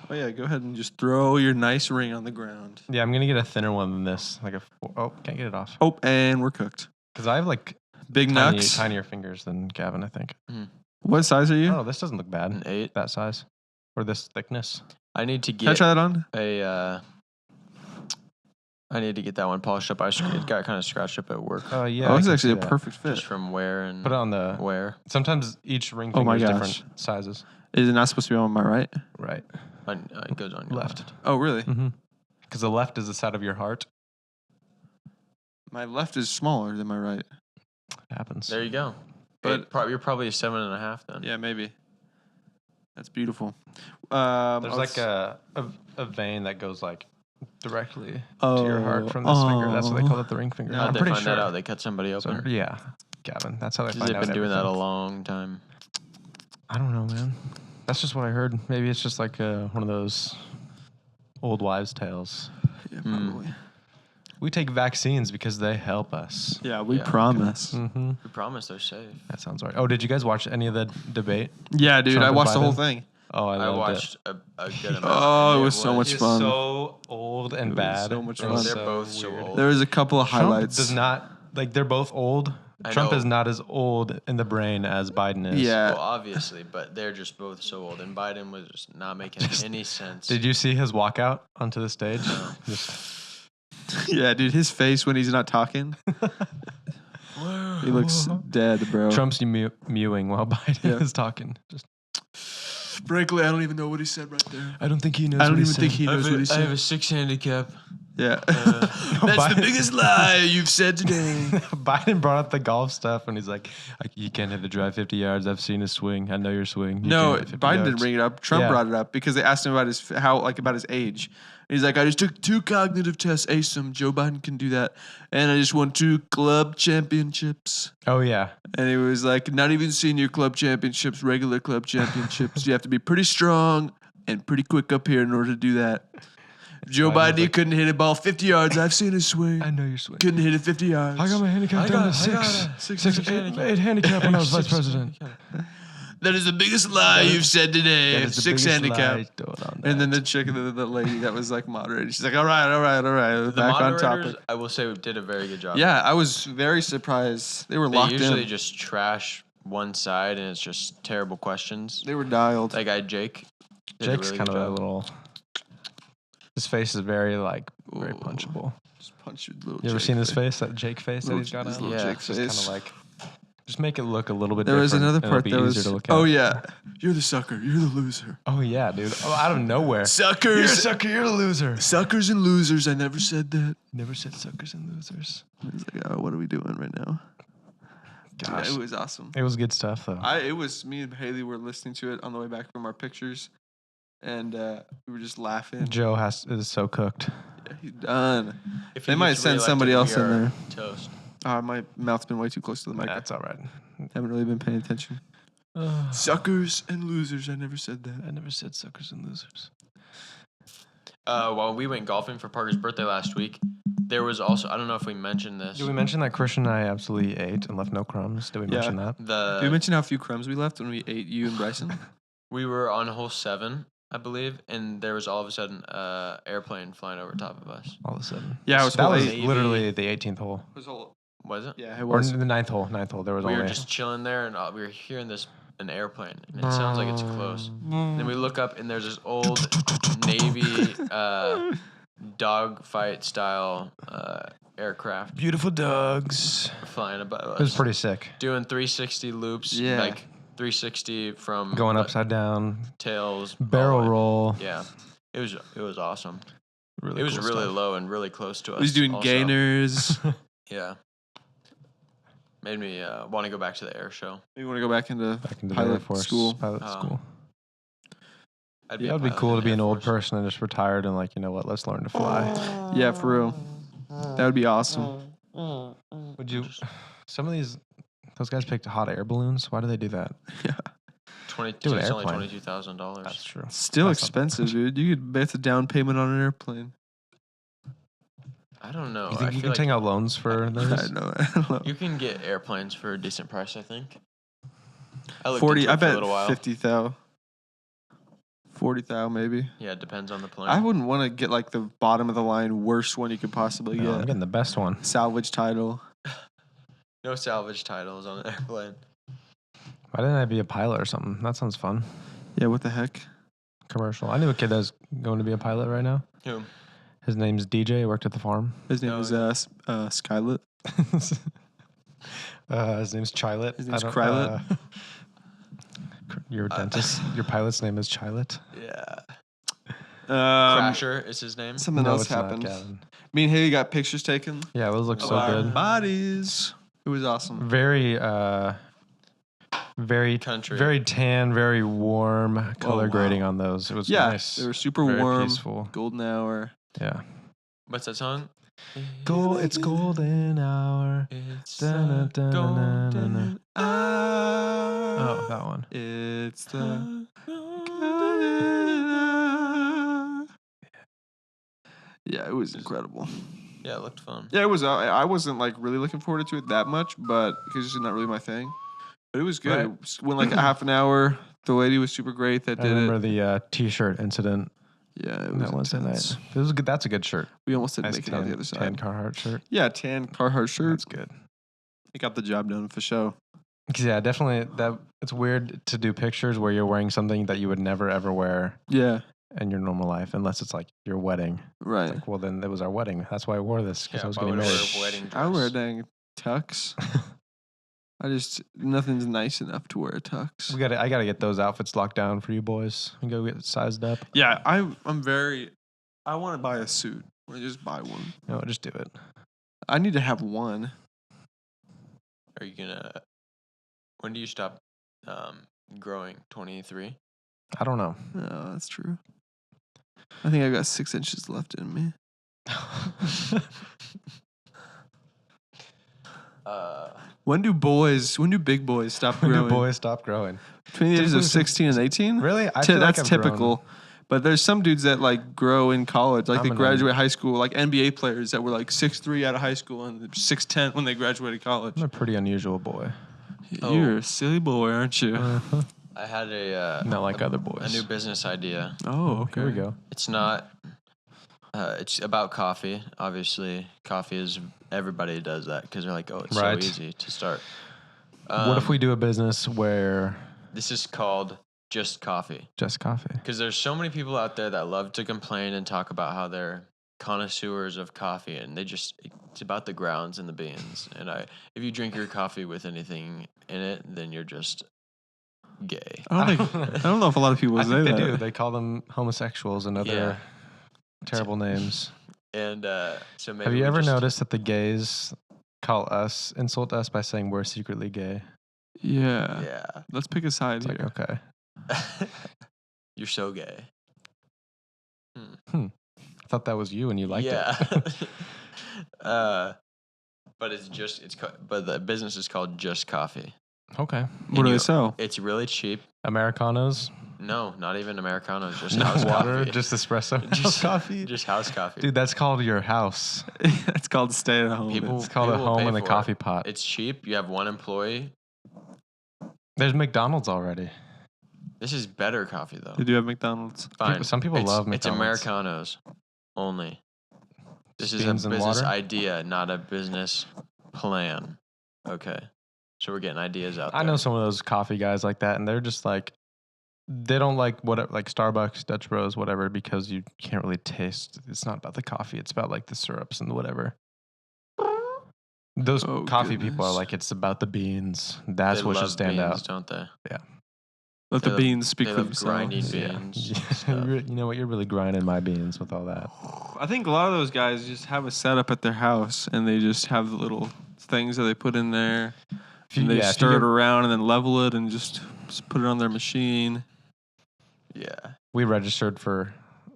Speaker 3: Oh yeah, go ahead and just throw your nice ring on the ground.
Speaker 1: Yeah, I'm gonna get a thinner one than this. Like can't get it off.
Speaker 3: Oh, and we're cooked.
Speaker 1: Because I have like
Speaker 3: Big nucks.
Speaker 1: tinier fingers than Gavin, I think.
Speaker 3: What size are you?
Speaker 1: Oh, this doesn't look bad.
Speaker 2: An 8.
Speaker 1: That size. Or this thickness.
Speaker 2: I need to
Speaker 3: Can I
Speaker 2: get
Speaker 3: try that on?
Speaker 2: I need to get that one polished up. It got kind of scratched up at work.
Speaker 1: Oh, yeah.
Speaker 3: Oh,
Speaker 1: I
Speaker 3: this is
Speaker 1: can
Speaker 3: actually
Speaker 1: see
Speaker 3: a
Speaker 1: that.
Speaker 3: perfect fit.
Speaker 2: Just from wear and
Speaker 1: Put it on the.
Speaker 2: wear.
Speaker 1: Sometimes each ring
Speaker 3: Oh
Speaker 1: finger
Speaker 3: my
Speaker 1: is
Speaker 3: gosh.
Speaker 1: different sizes.
Speaker 3: Is it not supposed to be on my right?
Speaker 1: Right.
Speaker 2: It goes on your
Speaker 1: Left.
Speaker 3: Oh, really?
Speaker 1: Mm-hmm. Because the left is the side of your heart.
Speaker 3: My left is smaller than my right.
Speaker 1: Happens.
Speaker 2: There you go.
Speaker 3: But-
Speaker 2: You're probably a 7.5 then.
Speaker 3: Yeah, maybe. That's beautiful.
Speaker 1: There's like a vein that goes like directly to your heart from this finger. That's what they call it, the ring finger.
Speaker 3: No,
Speaker 2: How'd
Speaker 1: I'm
Speaker 2: they
Speaker 1: pretty
Speaker 2: find
Speaker 1: sure.
Speaker 2: that out? They cut somebody
Speaker 1: So,
Speaker 2: open.
Speaker 1: yeah, Gavin. That's how they
Speaker 2: Because
Speaker 1: find
Speaker 2: they've
Speaker 1: out
Speaker 2: been doing that a
Speaker 1: everything.
Speaker 2: long time.
Speaker 1: I don't know, man. That's just what I heard. Maybe it's just like one of those old wives' tales.
Speaker 3: Yeah, probably.
Speaker 1: We take vaccines because they help us.
Speaker 3: Yeah, we
Speaker 2: Yeah.
Speaker 3: promise.
Speaker 1: Mm-hmm.
Speaker 2: We promise they're safe.
Speaker 1: That sounds right. Oh, did you guys watch any of the debate?
Speaker 3: Yeah, dude,
Speaker 1: Trump
Speaker 3: I
Speaker 1: and
Speaker 3: watched the whole
Speaker 1: Biden?
Speaker 3: thing.
Speaker 1: Oh, I
Speaker 2: I
Speaker 1: loved
Speaker 2: watched a good amount.
Speaker 3: Oh,
Speaker 2: and
Speaker 3: it was so much
Speaker 1: It's
Speaker 3: fun.
Speaker 1: so old and
Speaker 3: It was
Speaker 1: bad.
Speaker 3: so much
Speaker 1: It was
Speaker 3: fun.
Speaker 2: They're both so
Speaker 1: weird.
Speaker 2: old.
Speaker 3: There was a couple of
Speaker 1: Trump
Speaker 3: highlights.
Speaker 1: does not like. They're both old.
Speaker 2: I
Speaker 1: Trump
Speaker 2: know.
Speaker 1: is not as old in the brain as Biden is.
Speaker 3: Yeah.
Speaker 2: Well, obviously, but they're just both so old, and Biden was just not making any sense.
Speaker 1: Did you see his walkout onto the stage? Just,
Speaker 3: Yeah, dude, his face when he's not talking. He looks dead, bro.
Speaker 1: Trump's mewing while Biden
Speaker 3: Yeah.
Speaker 1: is talking. Just,
Speaker 3: Frankly, I don't even know what he said right there.
Speaker 1: I don't think he knows.
Speaker 3: I don't
Speaker 1: what
Speaker 3: even think he
Speaker 2: I
Speaker 3: knows
Speaker 2: have,
Speaker 3: what he
Speaker 2: I have
Speaker 3: said.
Speaker 2: a 6 handicap.
Speaker 3: Yeah.
Speaker 1: That's
Speaker 3: That's the biggest lie you've said today.
Speaker 1: Biden brought up the golf stuff, and he's like, "You can't hit the drive 50 yards. I've seen his swing. I know your swing." You
Speaker 3: No,
Speaker 1: can't hit 50
Speaker 3: Biden didn't
Speaker 1: yards."
Speaker 3: bring it up. Trump
Speaker 1: Yeah.
Speaker 3: brought it up because they asked him about his about his age. He's like, I just took 2 cognitive tests, aced them. Joe Biden can do that, and I just won 2 club championships.
Speaker 1: Oh yeah,
Speaker 3: And he was like, not even senior club championships, regular club championships. You have to be pretty strong and pretty quick up here in order to do that. Joe
Speaker 1: Biden was
Speaker 3: Biden, he
Speaker 1: like-
Speaker 3: couldn't hit a ball 50 yards. I've seen his swing.
Speaker 1: I know your swing.
Speaker 3: Couldn't hit it 50 yards.
Speaker 1: I got my handicap down to eight handicap when I was vice president.
Speaker 3: That is the biggest lie you've said today.
Speaker 1: That is the
Speaker 3: 6
Speaker 1: biggest
Speaker 3: handicap.
Speaker 1: lie told on
Speaker 3: And then
Speaker 1: that.
Speaker 3: the chick, the lady that was like moderating, she's like, all right.
Speaker 2: The
Speaker 3: Back on
Speaker 2: moderators,
Speaker 3: topic.
Speaker 2: I will say, did a very good job.
Speaker 3: Yeah, I was very surprised. They were
Speaker 2: They
Speaker 3: locked
Speaker 2: usually
Speaker 3: in.
Speaker 2: just trash one side, and it's just terrible questions.
Speaker 3: They were dialed.
Speaker 2: That guy Jake. did a
Speaker 1: Jake's
Speaker 2: really
Speaker 1: kind
Speaker 2: good
Speaker 1: of a
Speaker 2: job.
Speaker 1: little. His face is very very
Speaker 3: Ooh.
Speaker 1: punchable.
Speaker 3: Just punch your little
Speaker 1: You ever
Speaker 3: Jake
Speaker 1: seen his
Speaker 3: face?
Speaker 1: face? That Jake face that
Speaker 3: Little
Speaker 1: he's got
Speaker 3: his
Speaker 1: on.
Speaker 3: little
Speaker 2: Yeah,
Speaker 3: Jake
Speaker 1: It's just kind
Speaker 3: face.
Speaker 1: of like, just make it look a little bit.
Speaker 3: There was
Speaker 1: different,
Speaker 3: another
Speaker 1: and
Speaker 3: part
Speaker 1: it'll
Speaker 3: that
Speaker 1: be
Speaker 3: was.
Speaker 1: easier to look at.
Speaker 3: Oh yeah, you're the sucker. You're the loser.
Speaker 1: Oh yeah, dude. Oh, out of nowhere. You're a
Speaker 3: Suckers.
Speaker 1: sucker. You're a loser.
Speaker 3: Suckers and losers. I never said that.
Speaker 1: Never said suckers and losers.
Speaker 3: He's like, oh, what are we doing right now?
Speaker 1: Gosh,
Speaker 3: Yeah, it was awesome.
Speaker 1: it was good stuff though.
Speaker 3: It was me and Haley were listening to it on the way back from our pictures, and we were just laughing.
Speaker 1: Joe is so cooked.
Speaker 3: Yeah, he's done.
Speaker 2: If
Speaker 3: They
Speaker 2: he
Speaker 3: might
Speaker 2: gets
Speaker 3: send
Speaker 2: reelected,
Speaker 3: somebody
Speaker 2: we
Speaker 3: else in
Speaker 2: are
Speaker 3: there.
Speaker 2: Toast.
Speaker 3: My mouth's been way too close to the mic.
Speaker 1: That's all right.
Speaker 3: Haven't really been paying attention. Suckers and losers. I never said that.
Speaker 1: I never said suckers and losers.
Speaker 2: While we went golfing for Parker's birthday last week, there was also, I don't know if we mentioned this.
Speaker 1: Did we mention that Christian and I absolutely ate and left no crumbs? Did we mention that?
Speaker 3: Did we mention how few crumbs we left when we ate you and Bryson?
Speaker 2: We were on hole 7, I believe, and there was all of a sudden an airplane flying over top of us.
Speaker 1: All of a sudden.
Speaker 3: Yeah, it was
Speaker 1: That
Speaker 3: hole
Speaker 1: was
Speaker 3: 8.
Speaker 1: literally the 18th hole.
Speaker 2: Was it?
Speaker 3: Yeah, it
Speaker 1: Or
Speaker 3: was.
Speaker 1: the 9th hole. 9th hole. There was
Speaker 2: We
Speaker 1: only...
Speaker 2: were just chilling there, and we were hearing an airplane, and it sounds like it's close. Then we look up, and there's this old Navy dogfight style aircraft
Speaker 1: Beautiful dogs.
Speaker 2: flying above us.
Speaker 1: It was pretty sick.
Speaker 2: Doing 360 loops,
Speaker 3: Yeah.
Speaker 2: like 360 from
Speaker 1: Going upside down.
Speaker 2: tails,
Speaker 1: Barrel
Speaker 2: all the way-
Speaker 1: roll.
Speaker 2: Yeah, it was awesome.
Speaker 1: Really
Speaker 2: It was
Speaker 1: cool
Speaker 2: really
Speaker 1: stuff.
Speaker 2: low and really close to us.
Speaker 3: He's doing
Speaker 2: also.
Speaker 3: gainers.
Speaker 2: Yeah, made me want to go back to the air show.
Speaker 3: You want to go back into
Speaker 1: Back into the
Speaker 3: pilot
Speaker 1: Air Force.
Speaker 3: school?
Speaker 1: Pilot school.
Speaker 2: I'd
Speaker 1: Yeah,
Speaker 2: a
Speaker 1: it would be
Speaker 2: pilot
Speaker 1: cool
Speaker 2: in
Speaker 1: to be
Speaker 2: Air
Speaker 1: an old
Speaker 2: Force.
Speaker 1: person and just retired and like, you know what, let's learn to fly.
Speaker 3: Yeah, for real. That would be awesome.
Speaker 1: Would you... Some of those guys picked hot air balloons. Why do they do that?
Speaker 3: Yeah.
Speaker 1: Do an
Speaker 2: It's only
Speaker 1: airplane.
Speaker 2: $22,000.
Speaker 1: That's true.
Speaker 3: Still
Speaker 1: That's
Speaker 3: expensive, dude. You could bet the down payment on an airplane.
Speaker 2: I don't know.
Speaker 1: You
Speaker 2: I
Speaker 1: think you
Speaker 2: feel
Speaker 1: can take out loans for
Speaker 3: I
Speaker 1: those?
Speaker 3: know. I don't know.
Speaker 2: you can get airplanes for a decent price. I think. I looked
Speaker 3: 40.
Speaker 2: into it
Speaker 3: I
Speaker 2: for a
Speaker 3: bet
Speaker 2: little while.
Speaker 3: 50,000. 40,000 maybe.
Speaker 2: Yeah, it depends on the plane.
Speaker 3: I wouldn't want to get like the bottom of the line worst one you could possibly
Speaker 1: No, I'm
Speaker 3: get.
Speaker 1: getting the best one.
Speaker 3: Salvage title.
Speaker 2: No salvage titles on the airplane.
Speaker 1: Why didn't I be a pilot or something? That sounds fun.
Speaker 3: Yeah, what the heck?
Speaker 1: Commercial. I knew a kid that's going to be a pilot right now.
Speaker 2: Who?
Speaker 1: His name's DJ. He worked at the farm.
Speaker 3: His name
Speaker 2: Oh,
Speaker 3: is
Speaker 2: yeah.
Speaker 3: Skylet.
Speaker 1: His name's Chilet.
Speaker 3: His name's
Speaker 1: I don't-
Speaker 3: Krylet?
Speaker 1: Your dentist. Your pilot's name is Chilet.
Speaker 2: Yeah.
Speaker 3: Um,
Speaker 2: Crasher is his name.
Speaker 3: Something
Speaker 1: No,
Speaker 3: else
Speaker 1: it's not,
Speaker 3: happened.
Speaker 1: Gavin.
Speaker 3: Me and Haley got pictures taken.
Speaker 1: Yeah, those look
Speaker 3: of
Speaker 1: so
Speaker 3: our
Speaker 1: good.
Speaker 3: bodies. It was awesome.
Speaker 1: Very, very
Speaker 2: Country.
Speaker 1: very tan, very warm color
Speaker 3: wow.
Speaker 1: grading on those. It was
Speaker 3: Yeah,
Speaker 1: nice.
Speaker 3: they were super
Speaker 1: very
Speaker 3: warm.
Speaker 1: peaceful.
Speaker 3: Golden hour.
Speaker 1: Yeah.
Speaker 2: What's that song?
Speaker 1: It's golden hour.
Speaker 2: It's
Speaker 1: Dun, dun, dun, dun, dun, dun.
Speaker 3: hour.
Speaker 1: Oh, that one.
Speaker 3: It's the yeah, it was incredible.
Speaker 2: Yeah, it looked fun.
Speaker 3: Yeah, it was. I wasn't like really looking forward to it that much, but because it's not really my thing. But it was good.
Speaker 1: Right.
Speaker 3: It went like a half an hour. The lady was super great that
Speaker 1: I
Speaker 3: did
Speaker 1: remember
Speaker 3: it.
Speaker 1: the T-shirt incident
Speaker 3: Yeah, it was
Speaker 1: that Wednesday night.
Speaker 3: intense.
Speaker 1: It was good. That's a good shirt.
Speaker 3: We almost didn't
Speaker 1: Nice
Speaker 3: make it on the other side.
Speaker 1: tan Carhartt shirt.
Speaker 3: Yeah, tan Carhartt shirt.
Speaker 1: That's good.
Speaker 3: It got the job done for sure.
Speaker 1: 'Cause, yeah, definitely. That it's weird to do pictures where you're wearing something that you would never ever wear
Speaker 3: Yeah,
Speaker 1: in your normal life, unless it's like your wedding.
Speaker 3: right.
Speaker 1: It's like, well, then it was our wedding. That's why I wore this because
Speaker 2: Yeah,
Speaker 1: I was
Speaker 2: why
Speaker 1: getting
Speaker 2: would I
Speaker 1: married.
Speaker 2: wear a wedding dress?
Speaker 3: I wear a dang tux. Nothing's nice enough to wear a tux.
Speaker 1: I gotta get those outfits locked down for you boys and go get sized up.
Speaker 3: Yeah, I want to buy a suit. I want to just buy one.
Speaker 1: No, just do it.
Speaker 3: I need to have one.
Speaker 2: Are you gonna? When do you stop growing? 23.
Speaker 1: I don't know.
Speaker 3: No, that's true. I think I got 6 inches left in me. When do big boys stop
Speaker 1: When
Speaker 3: growing?
Speaker 1: do boys stop growing?
Speaker 3: Between the ages of
Speaker 1: Typically
Speaker 3: 16 and 18?
Speaker 1: Really? I feel
Speaker 3: That's
Speaker 1: like I've
Speaker 3: typical.
Speaker 1: grown.
Speaker 3: But there's some dudes that like grow in college, like
Speaker 1: I'm
Speaker 3: they
Speaker 1: an
Speaker 3: graduate high school, like NBA players that were like 6'3" out of high school and 6'10" when they graduated college.
Speaker 1: I'm a pretty unusual boy.
Speaker 3: You're a silly boy, aren't you?
Speaker 2: I had a
Speaker 1: Not like other
Speaker 2: a
Speaker 1: boys.
Speaker 2: new business idea.
Speaker 3: Oh, okay.
Speaker 1: Here we go.
Speaker 2: It's not. It's about coffee. Obviously, coffee is everybody does that because they're like, oh, it's
Speaker 1: Right.
Speaker 2: so easy to start.
Speaker 1: What if we do a business where
Speaker 2: This is called just coffee
Speaker 1: just coffee?
Speaker 2: because there's so many people out there that love to complain and talk about how they're connoisseurs of coffee and it's about the grounds and the beans. And if you drink your coffee with anything in it, then you're just gay.
Speaker 3: I don't know if a lot of people
Speaker 1: I
Speaker 3: say
Speaker 1: think they
Speaker 3: that.
Speaker 1: do. They call them homosexuals and other
Speaker 2: Yeah.
Speaker 1: terrible names.
Speaker 2: And so maybe
Speaker 1: Have you
Speaker 2: we
Speaker 1: ever
Speaker 2: just-
Speaker 1: noticed that the gays insult us by saying we're secretly gay?
Speaker 3: Yeah.
Speaker 2: Yeah.
Speaker 3: Let's pick a side
Speaker 1: It's like,
Speaker 3: here.
Speaker 1: okay.
Speaker 2: You're so gay.
Speaker 1: I thought that was you and you liked it.
Speaker 2: But but the business is called Just Coffee.
Speaker 1: Okay.
Speaker 3: What do they sell?
Speaker 2: It's really cheap.
Speaker 1: Americanos?
Speaker 2: No, not even Americanos. Just
Speaker 1: No
Speaker 2: house
Speaker 1: water,
Speaker 2: coffee.
Speaker 1: just espresso.
Speaker 2: Just
Speaker 1: coffee.
Speaker 2: Just house coffee.
Speaker 1: Dude, that's called your house.
Speaker 3: It's called stay at home.
Speaker 1: It's called a
Speaker 2: will
Speaker 1: home
Speaker 2: pay
Speaker 1: in the
Speaker 2: for
Speaker 1: coffee
Speaker 2: it.
Speaker 1: pot.
Speaker 2: It's cheap. You have one employee.
Speaker 1: There's McDonald's already.
Speaker 2: This is better coffee though.
Speaker 3: They do have McDonald's.
Speaker 2: Fine.
Speaker 1: Some people love McDonald's.
Speaker 2: It's Americanos only. This is a
Speaker 1: Beans and
Speaker 2: business
Speaker 1: water?
Speaker 2: idea, not a business plan. Okay. So we're getting ideas out there.
Speaker 1: I know some of those coffee guys like that, and they're just like, they don't like Starbucks, Dutch Bros, whatever, because you can't really taste. It's not about the coffee. It's about like the syrups and whatever. Those coffee people are like, it's about the beans. That's
Speaker 2: They
Speaker 1: what should
Speaker 2: love
Speaker 1: stand
Speaker 2: beans,
Speaker 1: out.
Speaker 2: don't they?
Speaker 1: Yeah.
Speaker 3: Let the beans speak
Speaker 2: they
Speaker 3: for
Speaker 2: love grinding
Speaker 3: themselves.
Speaker 2: beans.
Speaker 1: Yeah.
Speaker 2: and stuff.
Speaker 1: You know what? You're really grinding my beans with all that.
Speaker 3: I think a lot of those guys just have a setup at their house, and they just have the little things that they put in there. And they stir it around and then level it and just put it on their machine.
Speaker 2: Yeah.
Speaker 1: We registered for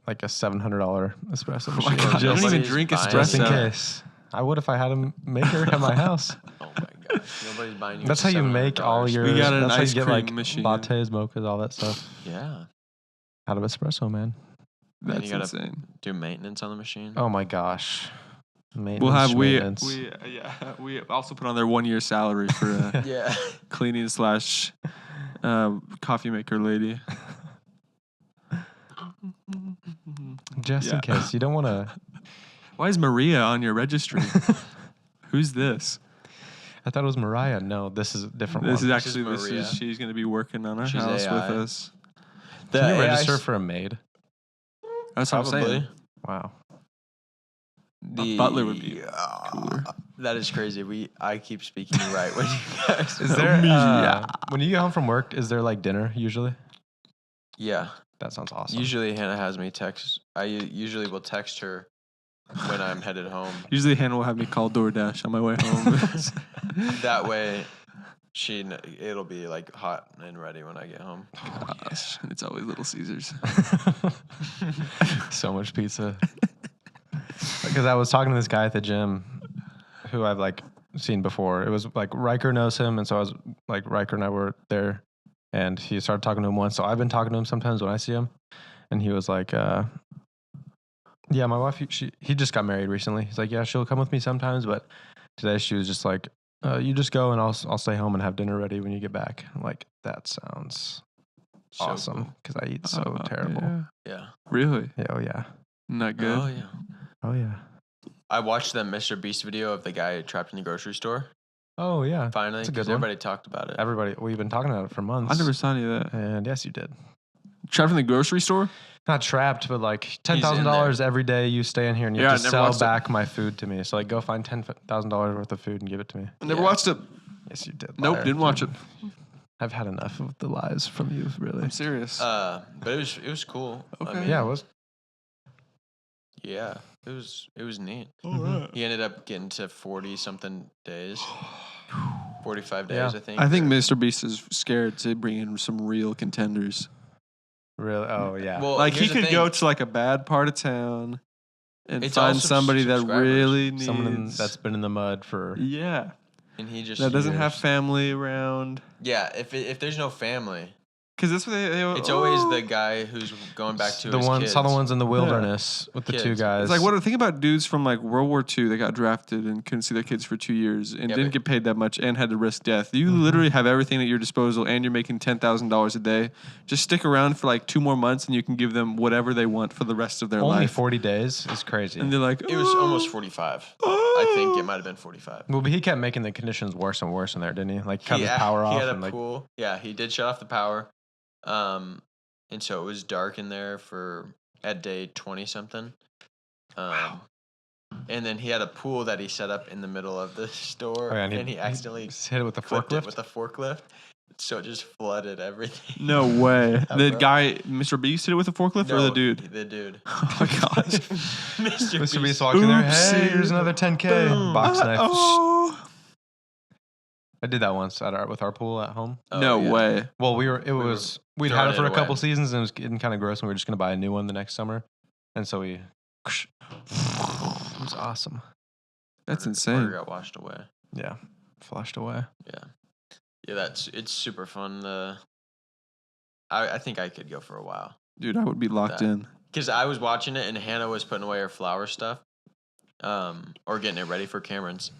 Speaker 1: like a $700 espresso
Speaker 3: Oh
Speaker 1: machine.
Speaker 3: my God, I don't even drink
Speaker 2: buying
Speaker 1: Just in
Speaker 3: espresso.
Speaker 1: case. I would if I had a maker at my house.
Speaker 2: Oh my gosh. Nobody's buying you.
Speaker 1: That's how you make all
Speaker 2: $700.
Speaker 1: your.
Speaker 3: We got an
Speaker 1: that's how
Speaker 3: ice
Speaker 1: you get
Speaker 3: cream
Speaker 1: like
Speaker 3: machine.
Speaker 1: lattes, mochas, all that stuff
Speaker 2: Yeah.
Speaker 1: out of espresso, man.
Speaker 2: Then
Speaker 3: That's
Speaker 2: you gotta
Speaker 3: insane.
Speaker 2: do maintenance on the machine.
Speaker 1: Oh my gosh.
Speaker 3: We'll have
Speaker 1: Maintenance.
Speaker 3: we also put on their 1 year salary for
Speaker 2: Yeah.
Speaker 3: cleaning / coffee maker lady.
Speaker 1: Just in
Speaker 3: Yeah.
Speaker 1: case you don't want to.
Speaker 3: Why is Maria on your registry? Who's this?
Speaker 1: I thought it was Mariah. No, this is a different
Speaker 3: This
Speaker 1: one.
Speaker 3: is actually
Speaker 2: Maria.
Speaker 3: she's going to be working on our
Speaker 2: She's
Speaker 3: house
Speaker 2: AI.
Speaker 3: with us.
Speaker 1: Can you
Speaker 2: AI
Speaker 1: register for a maid?
Speaker 3: That's what I'm saying.
Speaker 2: Probably.
Speaker 1: Wow.
Speaker 3: A butler would be cooler.
Speaker 2: That is crazy. I keep speaking right when you guys.
Speaker 1: Is there when you get home from work? Is there like dinner usually?
Speaker 2: Yeah.
Speaker 1: That sounds awesome.
Speaker 2: Usually Hannah has me text. I usually will text her when I'm headed home.
Speaker 3: Usually Hannah will have me call DoorDash on my way home.
Speaker 2: That way, it'll be like hot and ready when I get home.
Speaker 3: Gosh, it's always Little Caesars.
Speaker 1: So much pizza. Because I was talking to this guy at the gym who I've like seen before. It was like Riker knows him, and so I was like Riker and I were there, and he started talking to him once. So I've been talking to him sometimes when I see him, and he was like, "Yeah, my wife, he just got married recently. He's like, yeah, she'll come with me sometimes, but today she was just like, you just go and I'll stay home and have dinner ready when you get back." I'm like, that sounds
Speaker 2: So
Speaker 1: awesome because I eat so terrible.
Speaker 3: Yeah.
Speaker 2: Yeah.
Speaker 3: Really?
Speaker 1: Yeah, oh yeah,
Speaker 3: Not good.
Speaker 2: Oh yeah.
Speaker 1: oh yeah,
Speaker 2: I watched the Mr. Beast video of the guy trapped in the grocery store.
Speaker 1: oh yeah.
Speaker 2: Finally,
Speaker 1: That's a good
Speaker 2: 'cause
Speaker 1: one.
Speaker 2: everybody talked about it.
Speaker 1: Everybody, we've been talking about it for months.
Speaker 3: I never saw any of that.
Speaker 1: And yes, you did.
Speaker 3: Trapped in the grocery store?
Speaker 1: Not trapped, but like
Speaker 2: He's
Speaker 1: $10,000 every day you stay in here and you
Speaker 3: Yeah,
Speaker 1: have
Speaker 3: I
Speaker 1: to
Speaker 3: never
Speaker 1: sell
Speaker 3: watched it.
Speaker 1: back my food to me. So like go find $10,000 worth of food and give it to me.
Speaker 3: I never
Speaker 2: Yeah.
Speaker 3: watched it.
Speaker 1: Yes, you did.
Speaker 3: Nope,
Speaker 1: liar.
Speaker 3: didn't watch it.
Speaker 1: I've had enough of the lies from you, really.
Speaker 3: I'm serious.
Speaker 2: But it was cool. I
Speaker 3: Okay.
Speaker 2: mean,
Speaker 1: Yeah, it was.
Speaker 2: yeah, it was neat.
Speaker 3: All right.
Speaker 2: He ended up getting to 40 something days. 45 days,
Speaker 1: Yeah.
Speaker 2: I think.
Speaker 3: I think Mr. Beast is scared to bring in some real contenders.
Speaker 1: Really? Oh, yeah.
Speaker 2: Well,
Speaker 3: Like he
Speaker 2: here's the
Speaker 3: could
Speaker 2: thing.
Speaker 3: go to like a bad part of town and
Speaker 2: It's
Speaker 3: find
Speaker 2: all
Speaker 3: somebody that
Speaker 2: subscribers.
Speaker 3: really needs
Speaker 1: Someone that's been in the mud for.
Speaker 3: yeah,
Speaker 2: and he just
Speaker 3: that doesn't have
Speaker 1: years.
Speaker 3: family around.
Speaker 2: Yeah, if there's no family,
Speaker 3: Because that's what they
Speaker 2: it's always the guy who's going back to
Speaker 1: the
Speaker 2: his
Speaker 1: ones,
Speaker 2: kids.
Speaker 1: saw the ones in the wilderness with the two
Speaker 2: Kids.
Speaker 1: guys.
Speaker 3: It's like what think about dudes from like World War II that got drafted and couldn't see their kids for 2 years and
Speaker 2: Yeah,
Speaker 3: didn't
Speaker 2: but-
Speaker 3: get paid that much and had to risk death. You literally have everything at your disposal and you're making $10,000 a day. Just stick around for like 2 more months and you can give them whatever they want for the rest of their
Speaker 1: Only
Speaker 3: life.
Speaker 1: 40 days is crazy.
Speaker 3: And they're like,
Speaker 2: It was almost 45. I think it might have been 45.
Speaker 1: Well, but he kept making the conditions worse and worse in there, didn't he? Like cut his power
Speaker 2: he
Speaker 1: off.
Speaker 2: had a
Speaker 1: And like,
Speaker 2: pool. Yeah, he did shut off the power. And so it was dark in there at day 20 something. And then he had a pool that he set up in the middle of the store,
Speaker 1: Oh, yeah,
Speaker 2: and he accidentally
Speaker 1: hit it with the
Speaker 2: clipped it
Speaker 1: forklift.
Speaker 2: with a forklift. So it just flooded everything.
Speaker 3: no way. The
Speaker 2: bro.
Speaker 3: guy, Mr. Beast, did it with a forklift or the
Speaker 2: No,
Speaker 3: dude?
Speaker 2: The dude.
Speaker 3: Oh my god.
Speaker 2: Mr.
Speaker 1: Beast walked in there. Hey,
Speaker 3: Oopsie.
Speaker 1: here's another 10K. Box knife.
Speaker 3: Oh.
Speaker 1: I did that once with our pool at home.
Speaker 2: Oh,
Speaker 3: No
Speaker 2: yeah.
Speaker 3: way.
Speaker 1: Well, we'd had
Speaker 2: throwing
Speaker 1: it for
Speaker 2: it
Speaker 1: a couple
Speaker 2: away.
Speaker 1: seasons and it was getting kind of gross and we were just going to buy a new one the next summer. And so it was awesome.
Speaker 3: That's
Speaker 2: Order
Speaker 3: insane.
Speaker 2: got washed away.
Speaker 1: Yeah. Flushed away.
Speaker 2: Yeah, it's super fun. I think I could go for a while.
Speaker 3: Dude, I would be locked in.
Speaker 2: Because I was watching it and Hannah was putting away her flower stuff, or getting it ready for Cameron's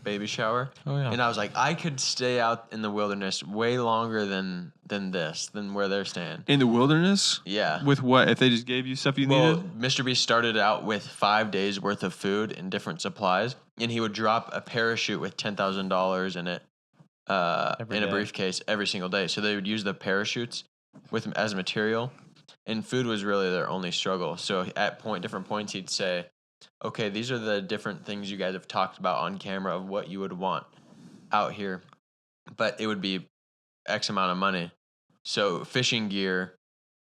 Speaker 2: baby shower.
Speaker 1: Oh, yeah.
Speaker 2: And I was like, I could stay out in the wilderness way longer than where they're staying.
Speaker 3: In the wilderness?
Speaker 2: Yeah.
Speaker 3: With what? If they just gave you stuff you
Speaker 2: Well,
Speaker 3: needed?
Speaker 2: Mr. Beast started out with 5 days worth of food and different supplies, and he would drop a parachute with $10,000 in it in a briefcase every single day. So they would use the parachutes as material, and food was really their only struggle. So at different points, he'd say, okay, these are the different things you guys have talked about on camera of what you would want out here, but it would be X amount of money. So fishing gear,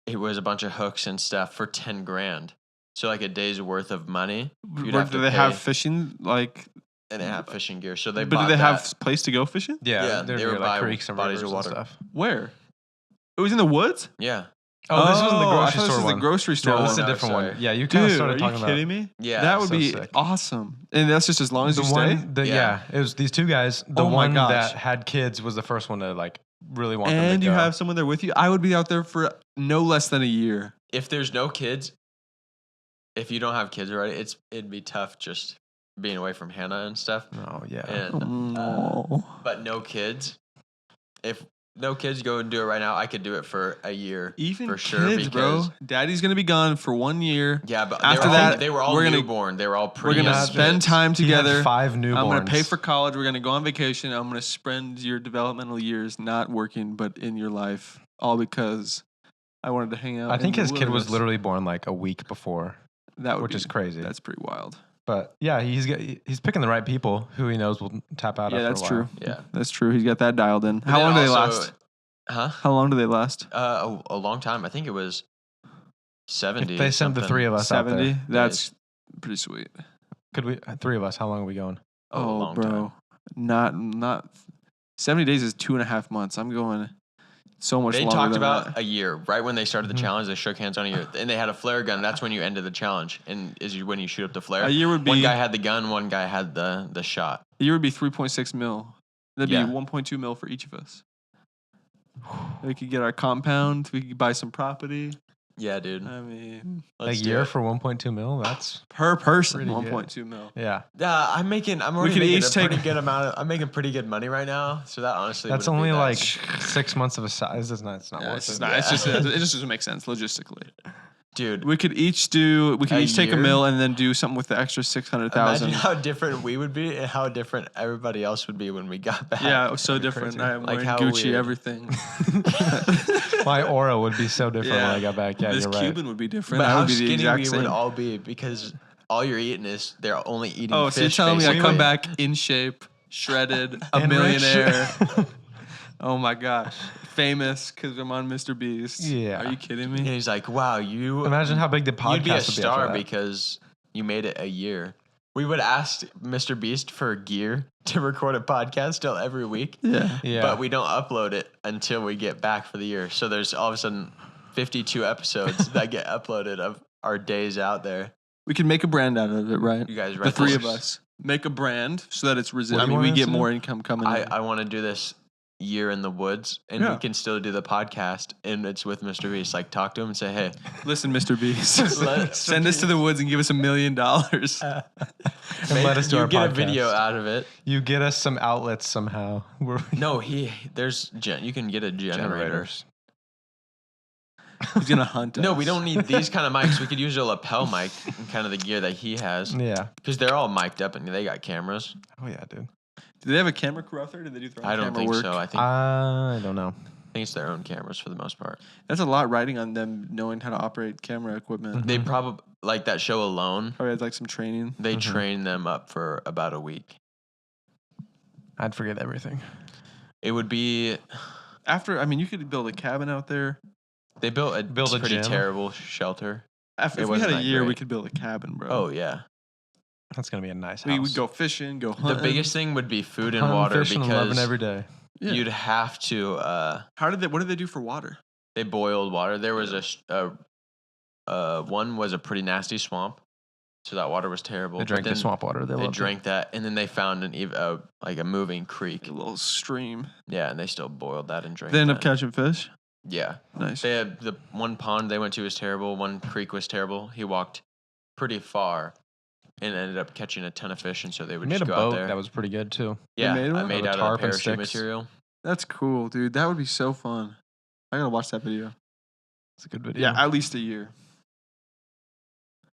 Speaker 2: it was a bunch of hooks and stuff for $10,000. So like a day's worth of money.
Speaker 3: Do they have fishing like?
Speaker 2: And they have fishing gear. So they
Speaker 3: But
Speaker 2: bought
Speaker 3: do they
Speaker 2: that.
Speaker 3: have place to go fishing?
Speaker 1: Yeah.
Speaker 2: they
Speaker 1: There
Speaker 2: were
Speaker 1: were
Speaker 2: by
Speaker 1: like creeks and
Speaker 2: bodies
Speaker 1: rivers
Speaker 2: of
Speaker 1: and
Speaker 2: water.
Speaker 1: stuff.
Speaker 3: Where? It was in the woods?
Speaker 2: Yeah.
Speaker 1: Oh, this was in the
Speaker 3: I
Speaker 1: grocery
Speaker 3: thought
Speaker 1: store
Speaker 3: this was
Speaker 1: one.
Speaker 3: the grocery store
Speaker 1: No, this is
Speaker 3: one.
Speaker 1: a different
Speaker 2: Sorry.
Speaker 1: one. Yeah, you kind of
Speaker 3: Dude,
Speaker 1: started
Speaker 3: are you
Speaker 1: talking
Speaker 3: kidding
Speaker 1: about
Speaker 3: me?
Speaker 2: Yeah.
Speaker 3: That would
Speaker 1: so
Speaker 3: be
Speaker 1: sick.
Speaker 3: awesome. And that's just as long as
Speaker 1: the
Speaker 3: you stay?
Speaker 1: one.
Speaker 2: Yeah.
Speaker 1: It was these two guys. The
Speaker 3: Oh my
Speaker 1: one
Speaker 3: gosh.
Speaker 1: that had kids was the first one to like really want them
Speaker 3: And
Speaker 1: to
Speaker 3: you
Speaker 1: go.
Speaker 3: have someone there with you? I would be out there for no less than a year.
Speaker 2: If there's no kids, if you don't have kids already, it'd be tough just being away from Hannah and stuff.
Speaker 1: Oh yeah.
Speaker 2: And
Speaker 3: No.
Speaker 2: but no kids. If no kids go and do it right now, I could do it for a year.
Speaker 3: Even
Speaker 2: for sure,
Speaker 3: kids, bro. Daddy's going to be gone for 1 year.
Speaker 2: Yeah, but
Speaker 3: After
Speaker 2: they were all
Speaker 3: we're gonna-
Speaker 2: newborn. They were all
Speaker 3: We're
Speaker 2: pretty.
Speaker 3: going to
Speaker 2: young
Speaker 3: spend
Speaker 2: kids.
Speaker 3: time
Speaker 1: He had
Speaker 3: together.
Speaker 1: 5 newborns.
Speaker 3: I'm going to pay for college. We're going to go on vacation. I'm going to spend your developmental years not working, but in your life, all because I wanted to hang out.
Speaker 1: I think
Speaker 3: in
Speaker 1: his
Speaker 3: the
Speaker 1: kid was
Speaker 3: wilderness.
Speaker 1: literally born like a week before,
Speaker 3: That would
Speaker 1: which
Speaker 3: be-
Speaker 1: is crazy.
Speaker 3: That's pretty wild.
Speaker 1: But yeah, he's picking the right people who he knows will tap out.
Speaker 3: Yeah,
Speaker 1: after
Speaker 3: that's
Speaker 1: a while.
Speaker 3: true.
Speaker 2: Yeah.
Speaker 3: That's true. He's got that dialed in.
Speaker 2: But
Speaker 3: How
Speaker 2: then
Speaker 3: long do they
Speaker 2: also-
Speaker 3: last?
Speaker 2: Huh?
Speaker 3: How long do they last?
Speaker 2: A long time. I think it was 70.
Speaker 1: If they sent the
Speaker 2: something.
Speaker 1: 3 of us out
Speaker 3: 70?
Speaker 1: there,
Speaker 3: That's pretty sweet.
Speaker 1: could we? 3 of us. How long are we going?
Speaker 2: Oh, a long
Speaker 3: bro.
Speaker 2: time.
Speaker 3: Not 70 days is 2.5 months. I'm going so much
Speaker 2: They
Speaker 3: longer
Speaker 2: talked
Speaker 3: than
Speaker 2: about
Speaker 3: that.
Speaker 2: a year. Right when they started the
Speaker 1: Mhm.
Speaker 2: challenge, they shook hands on a year. And they had a flare gun. That's when you ended the challenge. And when you shoot up the flare.
Speaker 3: A year would be
Speaker 2: One guy had the gun, one guy had the shot.
Speaker 3: a year would be 3.6 mil. That'd
Speaker 2: Yeah.
Speaker 3: be 1.2 mil for each of us. We could get our compound. We could buy some property.
Speaker 2: Yeah, dude.
Speaker 3: I mean,
Speaker 1: A year for 1.2 mil? That's
Speaker 3: per person,
Speaker 1: Pretty good.
Speaker 3: 1.2 mil.
Speaker 1: yeah.
Speaker 2: I'm already
Speaker 3: could
Speaker 2: making
Speaker 3: each
Speaker 2: a
Speaker 3: take-
Speaker 2: pretty good amount of, I'm making pretty good money right now. So that honestly
Speaker 1: That's
Speaker 2: wouldn't be
Speaker 1: only
Speaker 2: that
Speaker 1: like
Speaker 2: sh-
Speaker 1: 6 months of a size. It's not
Speaker 3: Yeah,
Speaker 1: worth
Speaker 3: it's just
Speaker 1: it.
Speaker 3: not. It's just it just doesn't make sense logistically.
Speaker 2: dude.
Speaker 3: We could each take a
Speaker 2: year?
Speaker 3: mil and then do something with the extra 600,000.
Speaker 2: Imagine how different we would be and how different everybody else would be when we got back.
Speaker 3: Yeah, it was so
Speaker 1: That'd be
Speaker 3: different.
Speaker 1: crazy.
Speaker 3: I'm
Speaker 2: Like,
Speaker 3: wearing
Speaker 2: how
Speaker 3: Gucci,
Speaker 2: weird.
Speaker 3: everything.
Speaker 1: My aura would be so different
Speaker 3: Yeah.
Speaker 1: when I got back. Yeah,
Speaker 3: This
Speaker 1: you're right.
Speaker 3: Cuban would be different.
Speaker 2: But
Speaker 3: I
Speaker 2: how
Speaker 3: would be the
Speaker 2: skinny
Speaker 3: exact
Speaker 2: we
Speaker 3: same.
Speaker 2: would all be because all you're eating is they're only eating
Speaker 3: Oh,
Speaker 2: fish.
Speaker 3: so you're telling me I
Speaker 2: basically.
Speaker 3: come back in shape, shredded, a
Speaker 1: And rich.
Speaker 3: millionaire. Oh my gosh. Famous because I'm on Mr. Beast.
Speaker 1: Yeah.
Speaker 3: Are you kidding
Speaker 2: And
Speaker 3: me?
Speaker 2: he's like, wow,
Speaker 1: Imagine how big the podcast
Speaker 2: you'd be a
Speaker 1: would be after
Speaker 2: star
Speaker 1: that.
Speaker 2: because you made it a year. We would ask Mr. Beast for gear to record a podcast still every week.
Speaker 3: Yeah.
Speaker 1: Yeah.
Speaker 2: But we don't upload it until we get back for the year. So there's all of a sudden 52 episodes that get uploaded of our days out there.
Speaker 3: We can make a brand out of it, right?
Speaker 2: You guys
Speaker 3: The
Speaker 2: ready?
Speaker 3: 3 of us. Make a brand so that it's
Speaker 1: What
Speaker 3: resilient.
Speaker 1: do
Speaker 3: I
Speaker 1: you
Speaker 3: mean, we
Speaker 1: want us
Speaker 3: get
Speaker 1: to do?
Speaker 3: more income coming in.
Speaker 2: I want to do this year in the woods and
Speaker 3: Yeah.
Speaker 2: we can still do the podcast and it's with Mr. Beast. Like talk to him and say, hey,
Speaker 3: Listen, Mr. Beast.
Speaker 2: Let-
Speaker 3: Send us to the woods and give us $1 million.
Speaker 1: and let us do
Speaker 2: you
Speaker 1: our
Speaker 2: get
Speaker 1: podcast.
Speaker 2: a video out of it.
Speaker 1: You get us some outlets somehow.
Speaker 2: No, you can get a generator.
Speaker 1: Generators.
Speaker 3: He's going to hunt us.
Speaker 2: No, we don't need these kind of mics. We could use a lapel mic and kind of the gear that he has
Speaker 1: Yeah.
Speaker 2: because they're all mic'd up and they got cameras.
Speaker 1: Oh yeah, dude.
Speaker 3: Do they have a camera crew out there? Do they do their own
Speaker 2: I don't
Speaker 3: camera
Speaker 2: think
Speaker 3: work?
Speaker 2: so.
Speaker 1: I don't know.
Speaker 2: think it's their own cameras for the most part.
Speaker 3: That's a lot riding on them knowing how to operate camera equipment.
Speaker 2: They probably like that show alone.
Speaker 3: Probably had like some training.
Speaker 2: They
Speaker 1: Mhm.
Speaker 2: train them up for about a week.
Speaker 1: I'd forget everything.
Speaker 2: It would be.
Speaker 3: After, I mean, you could build a cabin out there.
Speaker 2: They built a pretty
Speaker 1: gym.
Speaker 2: terrible shelter.
Speaker 3: After,
Speaker 2: It
Speaker 3: if we had
Speaker 2: wasn't
Speaker 3: a
Speaker 2: that
Speaker 3: year, we
Speaker 2: great.
Speaker 3: could build a cabin, bro.
Speaker 2: Oh yeah.
Speaker 1: That's gonna be a nice house.
Speaker 3: We would go fishing, go
Speaker 2: The
Speaker 3: hunting.
Speaker 2: biggest thing would be food and
Speaker 1: Hunting,
Speaker 2: water
Speaker 1: fishing, and loving
Speaker 2: because
Speaker 1: every day.
Speaker 3: Yeah.
Speaker 2: you'd have to.
Speaker 3: What did they do for water?
Speaker 2: They boiled water. There was a One was a pretty nasty swamp, so that water was terrible.
Speaker 1: They drank the swamp water.
Speaker 2: They drank that, and then they found like a moving creek,
Speaker 3: A little stream.
Speaker 2: Yeah, and they still boiled that and drank.
Speaker 3: They end
Speaker 2: that.
Speaker 3: up catching fish.
Speaker 2: Yeah,
Speaker 3: Nice.
Speaker 2: They had the one pond they went to was terrible. One creek was terrible. He walked pretty far, and ended up catching a ton of fish, and so they would
Speaker 1: made
Speaker 2: just
Speaker 1: a
Speaker 2: go
Speaker 1: boat
Speaker 2: out there.
Speaker 1: that was pretty good too.
Speaker 2: Yeah,
Speaker 3: made
Speaker 2: I
Speaker 3: one?
Speaker 2: made
Speaker 1: With
Speaker 2: out of
Speaker 1: tarp and
Speaker 2: parachute
Speaker 1: sticks.
Speaker 2: material.
Speaker 3: That's cool, dude. That would be so fun. I gotta watch that video.
Speaker 1: It's a good video.
Speaker 3: Yeah, at least a year.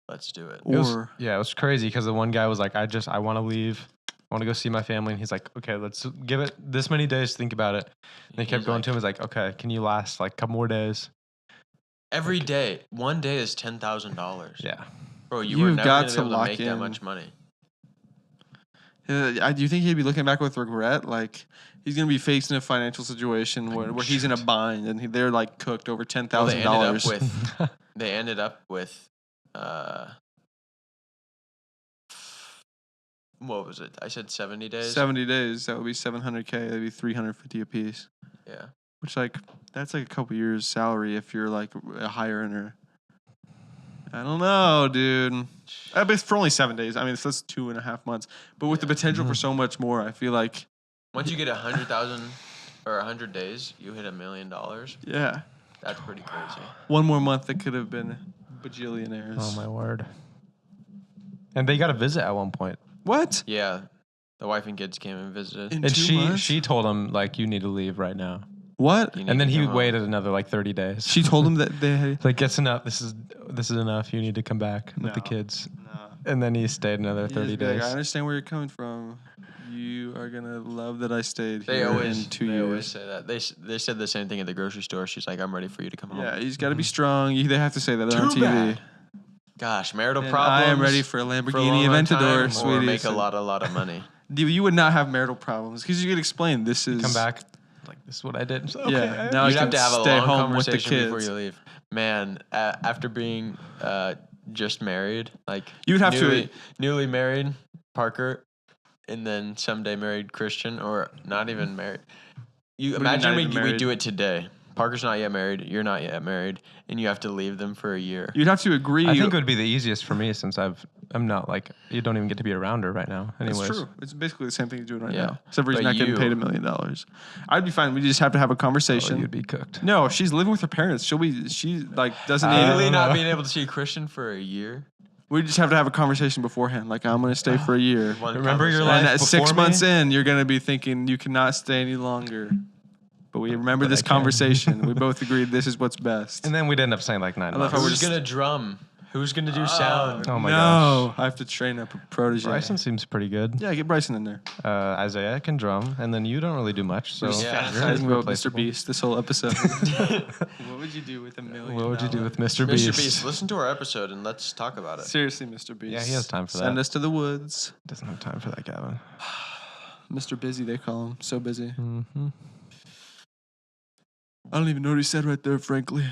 Speaker 2: Let's do it.
Speaker 1: It was,
Speaker 3: Or
Speaker 1: it was crazy because the one guy was like, I want to leave. I want to go see my family. And he's like, okay, let's give it this many days to think about it. And they kept going to him. He's like, okay, can you last like a couple more days?
Speaker 2: Every day, one day is $10,000.
Speaker 1: Yeah.
Speaker 2: Bro, you
Speaker 3: You've
Speaker 2: were never
Speaker 3: got
Speaker 2: going to
Speaker 3: to
Speaker 2: be able to
Speaker 3: lock
Speaker 2: make that
Speaker 3: in.
Speaker 2: much money.
Speaker 3: do you think he'd be looking back with regret? Like he's gonna be facing a financial situation where he's in a bind and they're like cooked over $10,000.
Speaker 2: They ended up with what was it? I said 70 days.
Speaker 3: 70 days. That would be $700K. That'd be $350 a piece.
Speaker 2: Yeah.
Speaker 3: Which that's like a couple years' salary if you're like a high earner. I don't know, dude. But it's for only 7 days. I mean, that's 2.5 months. But with the potential for so much more, I feel like.
Speaker 2: Once you get 100,000 or 100 days, you hit $1 million.
Speaker 3: Yeah.
Speaker 2: That's pretty crazy.
Speaker 3: One more month that could have been bajillionaires.
Speaker 1: Oh my word. And they got a visit at one point.
Speaker 3: What?
Speaker 2: Yeah. The wife and kids came and visited.
Speaker 3: In
Speaker 1: And
Speaker 3: 2 months?
Speaker 1: she told him like, you need to leave right now.
Speaker 3: What?
Speaker 2: You need
Speaker 1: And then
Speaker 2: to
Speaker 1: he
Speaker 2: come home.
Speaker 1: waited another like 30 days.
Speaker 3: She told him that they had.
Speaker 1: like, it's enough. This is enough. You need to come back with the
Speaker 3: No.
Speaker 1: kids.
Speaker 3: No.
Speaker 1: And then he stayed another 30 days.
Speaker 3: I understand where you're coming from. You are gonna love that I stayed
Speaker 2: They
Speaker 3: here
Speaker 2: always,
Speaker 3: in 2
Speaker 2: they
Speaker 3: years.
Speaker 2: always say that. They said the same thing at the grocery store. She's like, I'm ready for you to come home.
Speaker 3: Yeah, you just got to be strong. They have to say that on
Speaker 2: Too
Speaker 3: TV.
Speaker 2: bad. Gosh, marital
Speaker 3: And
Speaker 2: problems.
Speaker 3: I am ready for a
Speaker 2: for a
Speaker 3: Lamborghini
Speaker 2: long
Speaker 3: Aventador,
Speaker 2: time, or
Speaker 3: sweetie.
Speaker 2: make a lot of money.
Speaker 3: You would not have marital problems because you could explain this is.
Speaker 1: Come back. Like, this is what I did. So,
Speaker 3: Yeah,
Speaker 1: okay,
Speaker 3: now I
Speaker 2: You'd have
Speaker 3: can
Speaker 2: to have a
Speaker 3: stay
Speaker 2: long
Speaker 3: home with the
Speaker 2: conversation before
Speaker 3: kids.
Speaker 2: you leave. Man, after being just married, like
Speaker 3: You would have to-
Speaker 2: newly married Parker, and then someday married Christian, or not even married. You
Speaker 3: What do you mean
Speaker 2: imagine
Speaker 3: not
Speaker 2: we
Speaker 3: even married?
Speaker 2: do it today. Parker's not yet married. You're not yet married, and you have to leave them for a year.
Speaker 3: You'd have to agree.
Speaker 1: I think it would be the easiest for me since I'm not like, you don't even get to be around her right now.
Speaker 3: That's
Speaker 1: Anyways.
Speaker 3: true. It's basically the same thing you're doing right
Speaker 2: Yeah.
Speaker 3: now, except for he's
Speaker 2: But
Speaker 3: not getting
Speaker 2: you-
Speaker 3: paid $1 million. I'd be fine. We just have to have a
Speaker 1: Oh,
Speaker 3: conversation.
Speaker 1: you'd be cooked.
Speaker 3: No, she's living with her parents. She like doesn't need.
Speaker 2: Literally
Speaker 1: don't
Speaker 2: not
Speaker 1: know.
Speaker 2: being able to see Christian for a year.
Speaker 3: We just have to have a conversation beforehand. Like I'm gonna stay for a year.
Speaker 2: One
Speaker 1: Remember your
Speaker 2: conversation.
Speaker 1: life
Speaker 3: And at
Speaker 1: before
Speaker 3: 6
Speaker 1: me?
Speaker 3: months in, you're gonna be thinking you cannot stay any longer. But we remember
Speaker 1: But
Speaker 3: this
Speaker 1: I can.
Speaker 3: conversation. We both agreed this is what's best.
Speaker 1: And then we'd end up saying like 9
Speaker 3: I love
Speaker 1: months.
Speaker 3: how we're
Speaker 2: Who's
Speaker 3: just-
Speaker 2: gonna drum? Who's gonna do sound?
Speaker 1: Oh my
Speaker 3: no,
Speaker 1: gosh.
Speaker 3: I have to train up a protege.
Speaker 1: Bryson seems pretty good.
Speaker 3: Yeah, get Bryson in there.
Speaker 1: Isaiah can drum, and then you don't really do much. So
Speaker 2: Yeah.
Speaker 1: you're
Speaker 3: Fantasizing about Mr.
Speaker 1: replaceable.
Speaker 3: Beast this whole episode. what would you do with $1 million?
Speaker 1: What would you do with Mr.
Speaker 2: Mr.
Speaker 1: Beast?
Speaker 2: Beast, listen to our episode and let's talk about it.
Speaker 3: Seriously, Mr. Beast.
Speaker 1: Yeah, he has time for
Speaker 3: Send
Speaker 1: that.
Speaker 3: us to the woods.
Speaker 1: Doesn't have time for that, Gavin.
Speaker 3: Mr. Busy, they call him. So busy.
Speaker 1: Mm-hmm.
Speaker 3: I don't even know what he said right there, frankly.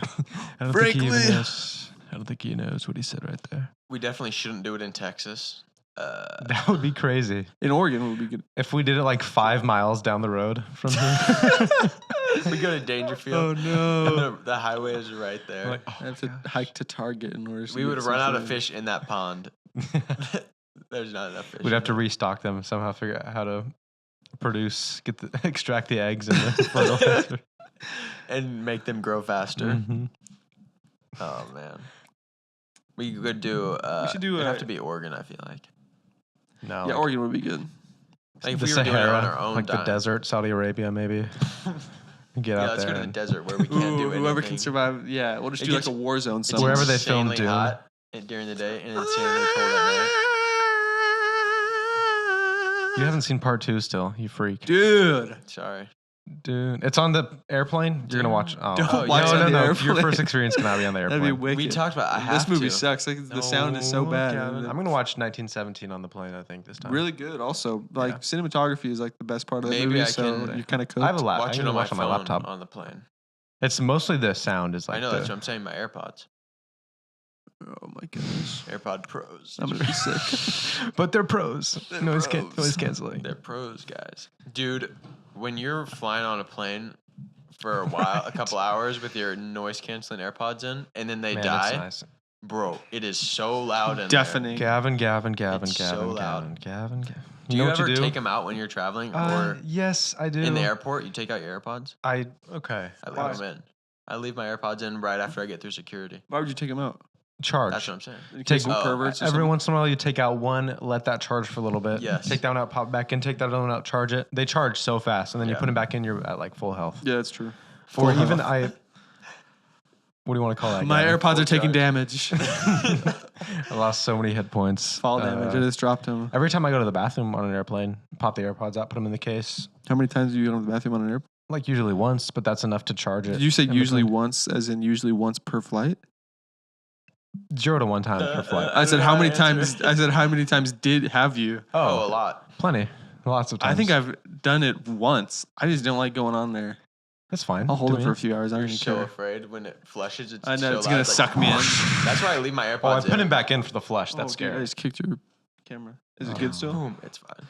Speaker 1: I don't think he even
Speaker 3: Frankly.
Speaker 1: knows. I don't think he knows what he said right there.
Speaker 2: We definitely shouldn't do it in Texas.
Speaker 1: That would be crazy
Speaker 3: In Oregon would be good.
Speaker 1: if we did it like 5 miles down the road from here.
Speaker 2: We go to
Speaker 3: Oh
Speaker 2: Dangerfield.
Speaker 3: no.
Speaker 2: And the highway is right there.
Speaker 1: Like,
Speaker 3: I have to hike to Target in order to
Speaker 2: we
Speaker 3: get
Speaker 2: would
Speaker 3: some
Speaker 2: run out of
Speaker 3: food.
Speaker 2: fish in that pond. There's not enough fish.
Speaker 1: We'd
Speaker 2: in
Speaker 1: have to
Speaker 2: there.
Speaker 1: restock them somehow. Figure out how to extract the eggs and the fertilizer.
Speaker 2: and make them grow faster.
Speaker 1: Mhm.
Speaker 2: Oh man. We could do.
Speaker 3: We should do
Speaker 2: it'd
Speaker 3: a-
Speaker 2: have to be Oregon. I feel like.
Speaker 1: No,
Speaker 3: Yeah,
Speaker 1: like
Speaker 3: Oregon would be good.
Speaker 2: Like if
Speaker 1: the
Speaker 2: we were doing it
Speaker 1: Sahara,
Speaker 2: on our own
Speaker 1: like the
Speaker 2: dime.
Speaker 1: desert, Saudi Arabia, maybe. Get
Speaker 2: Yeah,
Speaker 1: out
Speaker 2: let's
Speaker 1: there.
Speaker 2: go to the
Speaker 1: and-
Speaker 2: desert where we can't do
Speaker 3: Whoever
Speaker 2: anything.
Speaker 3: can survive. Yeah, we'll just
Speaker 2: It
Speaker 3: do like
Speaker 2: gets-
Speaker 3: a war zone
Speaker 2: It's
Speaker 3: somewhere.
Speaker 1: Wherever they film
Speaker 2: insanely
Speaker 1: Dune.
Speaker 2: hot during the day and insanely cold at night.
Speaker 1: You haven't seen part 2 still, you freak.
Speaker 3: Dude.
Speaker 2: Sorry.
Speaker 1: Dude, it's on the airplane. You're gonna watch. Oh,
Speaker 3: Don't
Speaker 2: Oh,
Speaker 3: watch
Speaker 2: yeah.
Speaker 3: on the
Speaker 1: no.
Speaker 3: airplane.
Speaker 1: Your first experience cannot be on the
Speaker 3: That'd
Speaker 1: airplane.
Speaker 3: be wicked.
Speaker 2: We talked about. I have
Speaker 3: This movie
Speaker 2: to.
Speaker 3: sucks. Like the sound is so
Speaker 1: No,
Speaker 3: bad.
Speaker 1: Gavin. I'm gonna watch 1917 on the plane. I think this time.
Speaker 3: Really good. Also, like
Speaker 1: Yeah.
Speaker 3: cinematography is like the best part of the
Speaker 2: Maybe
Speaker 3: movie.
Speaker 2: I
Speaker 3: so
Speaker 2: can-
Speaker 3: you're kind of cooked.
Speaker 1: I have a laptop.
Speaker 2: Watch
Speaker 1: I
Speaker 2: it
Speaker 1: can
Speaker 2: on my
Speaker 1: watch on my
Speaker 2: phone
Speaker 1: laptop.
Speaker 2: on the plane.
Speaker 1: It's mostly the sound is like.
Speaker 2: I know
Speaker 1: the,
Speaker 2: that's what I'm saying. My AirPods,
Speaker 3: Oh my gosh.
Speaker 2: AirPod Pros.
Speaker 3: I'm gonna be sick.
Speaker 1: but they're pros.
Speaker 2: They're
Speaker 1: noise,
Speaker 2: pros.
Speaker 1: noise canceling.
Speaker 2: They're pros, guys. Dude, when you're flying on a plane for a while, a couple hours with your noise canceling AirPods in, and then they
Speaker 1: Man,
Speaker 2: die,
Speaker 1: that's nice.
Speaker 2: Bro, it is so loud in
Speaker 3: Deafening.
Speaker 1: Gavin.
Speaker 2: It's so loud.
Speaker 1: Gavin.
Speaker 2: Do
Speaker 1: know
Speaker 2: you
Speaker 1: what
Speaker 2: ever
Speaker 1: do?
Speaker 2: take them out when you're traveling? Or
Speaker 1: Yes, I do.
Speaker 2: in the airport, you take out your AirPods?
Speaker 1: Okay.
Speaker 2: I leave them in. I leave my AirPods in right after I get through security.
Speaker 3: Why would you take them out?
Speaker 1: Charge.
Speaker 2: That's what I'm saying.
Speaker 3: In case
Speaker 1: Take-
Speaker 3: of perverts or
Speaker 1: Every
Speaker 3: something?
Speaker 1: once in a while, you take out one, let that charge for a little bit.
Speaker 2: Yes.
Speaker 1: Take that one out, pop back in, take that other one out, charge it. They charge so fast, and then you
Speaker 2: Yeah.
Speaker 1: put them back in, you're at like full health.
Speaker 3: Yeah, that's true.
Speaker 1: Or even what do you want to call that?
Speaker 3: My
Speaker 1: Gavin?
Speaker 3: AirPods
Speaker 2: Full
Speaker 3: are taking
Speaker 2: charge.
Speaker 3: damage.
Speaker 1: I lost so many hit points.
Speaker 3: Fall damage. I just dropped them.
Speaker 1: Every time I go to the bathroom on an airplane, pop the AirPods out, put them in the case.
Speaker 3: How many times do you go to the bathroom on an airplane?
Speaker 1: Like usually once, but that's enough to charge it.
Speaker 3: Did you say
Speaker 1: in
Speaker 3: usually
Speaker 1: between.
Speaker 3: once, as in usually once per flight?
Speaker 1: 0 to 1 time per flight?
Speaker 3: I said
Speaker 2: don't
Speaker 3: how
Speaker 2: know
Speaker 3: many
Speaker 2: how to answer
Speaker 3: times?
Speaker 2: it.
Speaker 3: I said how many times have you?
Speaker 2: Oh, a lot.
Speaker 1: Plenty. Lots of times.
Speaker 3: I think I've done it once. I just don't like going on there.
Speaker 1: That's fine.
Speaker 3: I'll hold
Speaker 1: to
Speaker 3: it
Speaker 1: me.
Speaker 3: for a few hours. I
Speaker 2: You're
Speaker 3: don't even
Speaker 2: so
Speaker 3: care.
Speaker 2: afraid when it flushes. It's
Speaker 3: I know
Speaker 2: so
Speaker 3: it's
Speaker 2: loud,
Speaker 3: gonna
Speaker 2: like,
Speaker 3: suck me in.
Speaker 2: That's why I leave my AirPods
Speaker 1: Oh, I put
Speaker 2: in.
Speaker 1: him back in for the flush.
Speaker 3: Oh,
Speaker 1: That's
Speaker 3: dude, I
Speaker 1: scary.
Speaker 3: just kicked your camera. Is it good still?
Speaker 2: Boom. It's fine.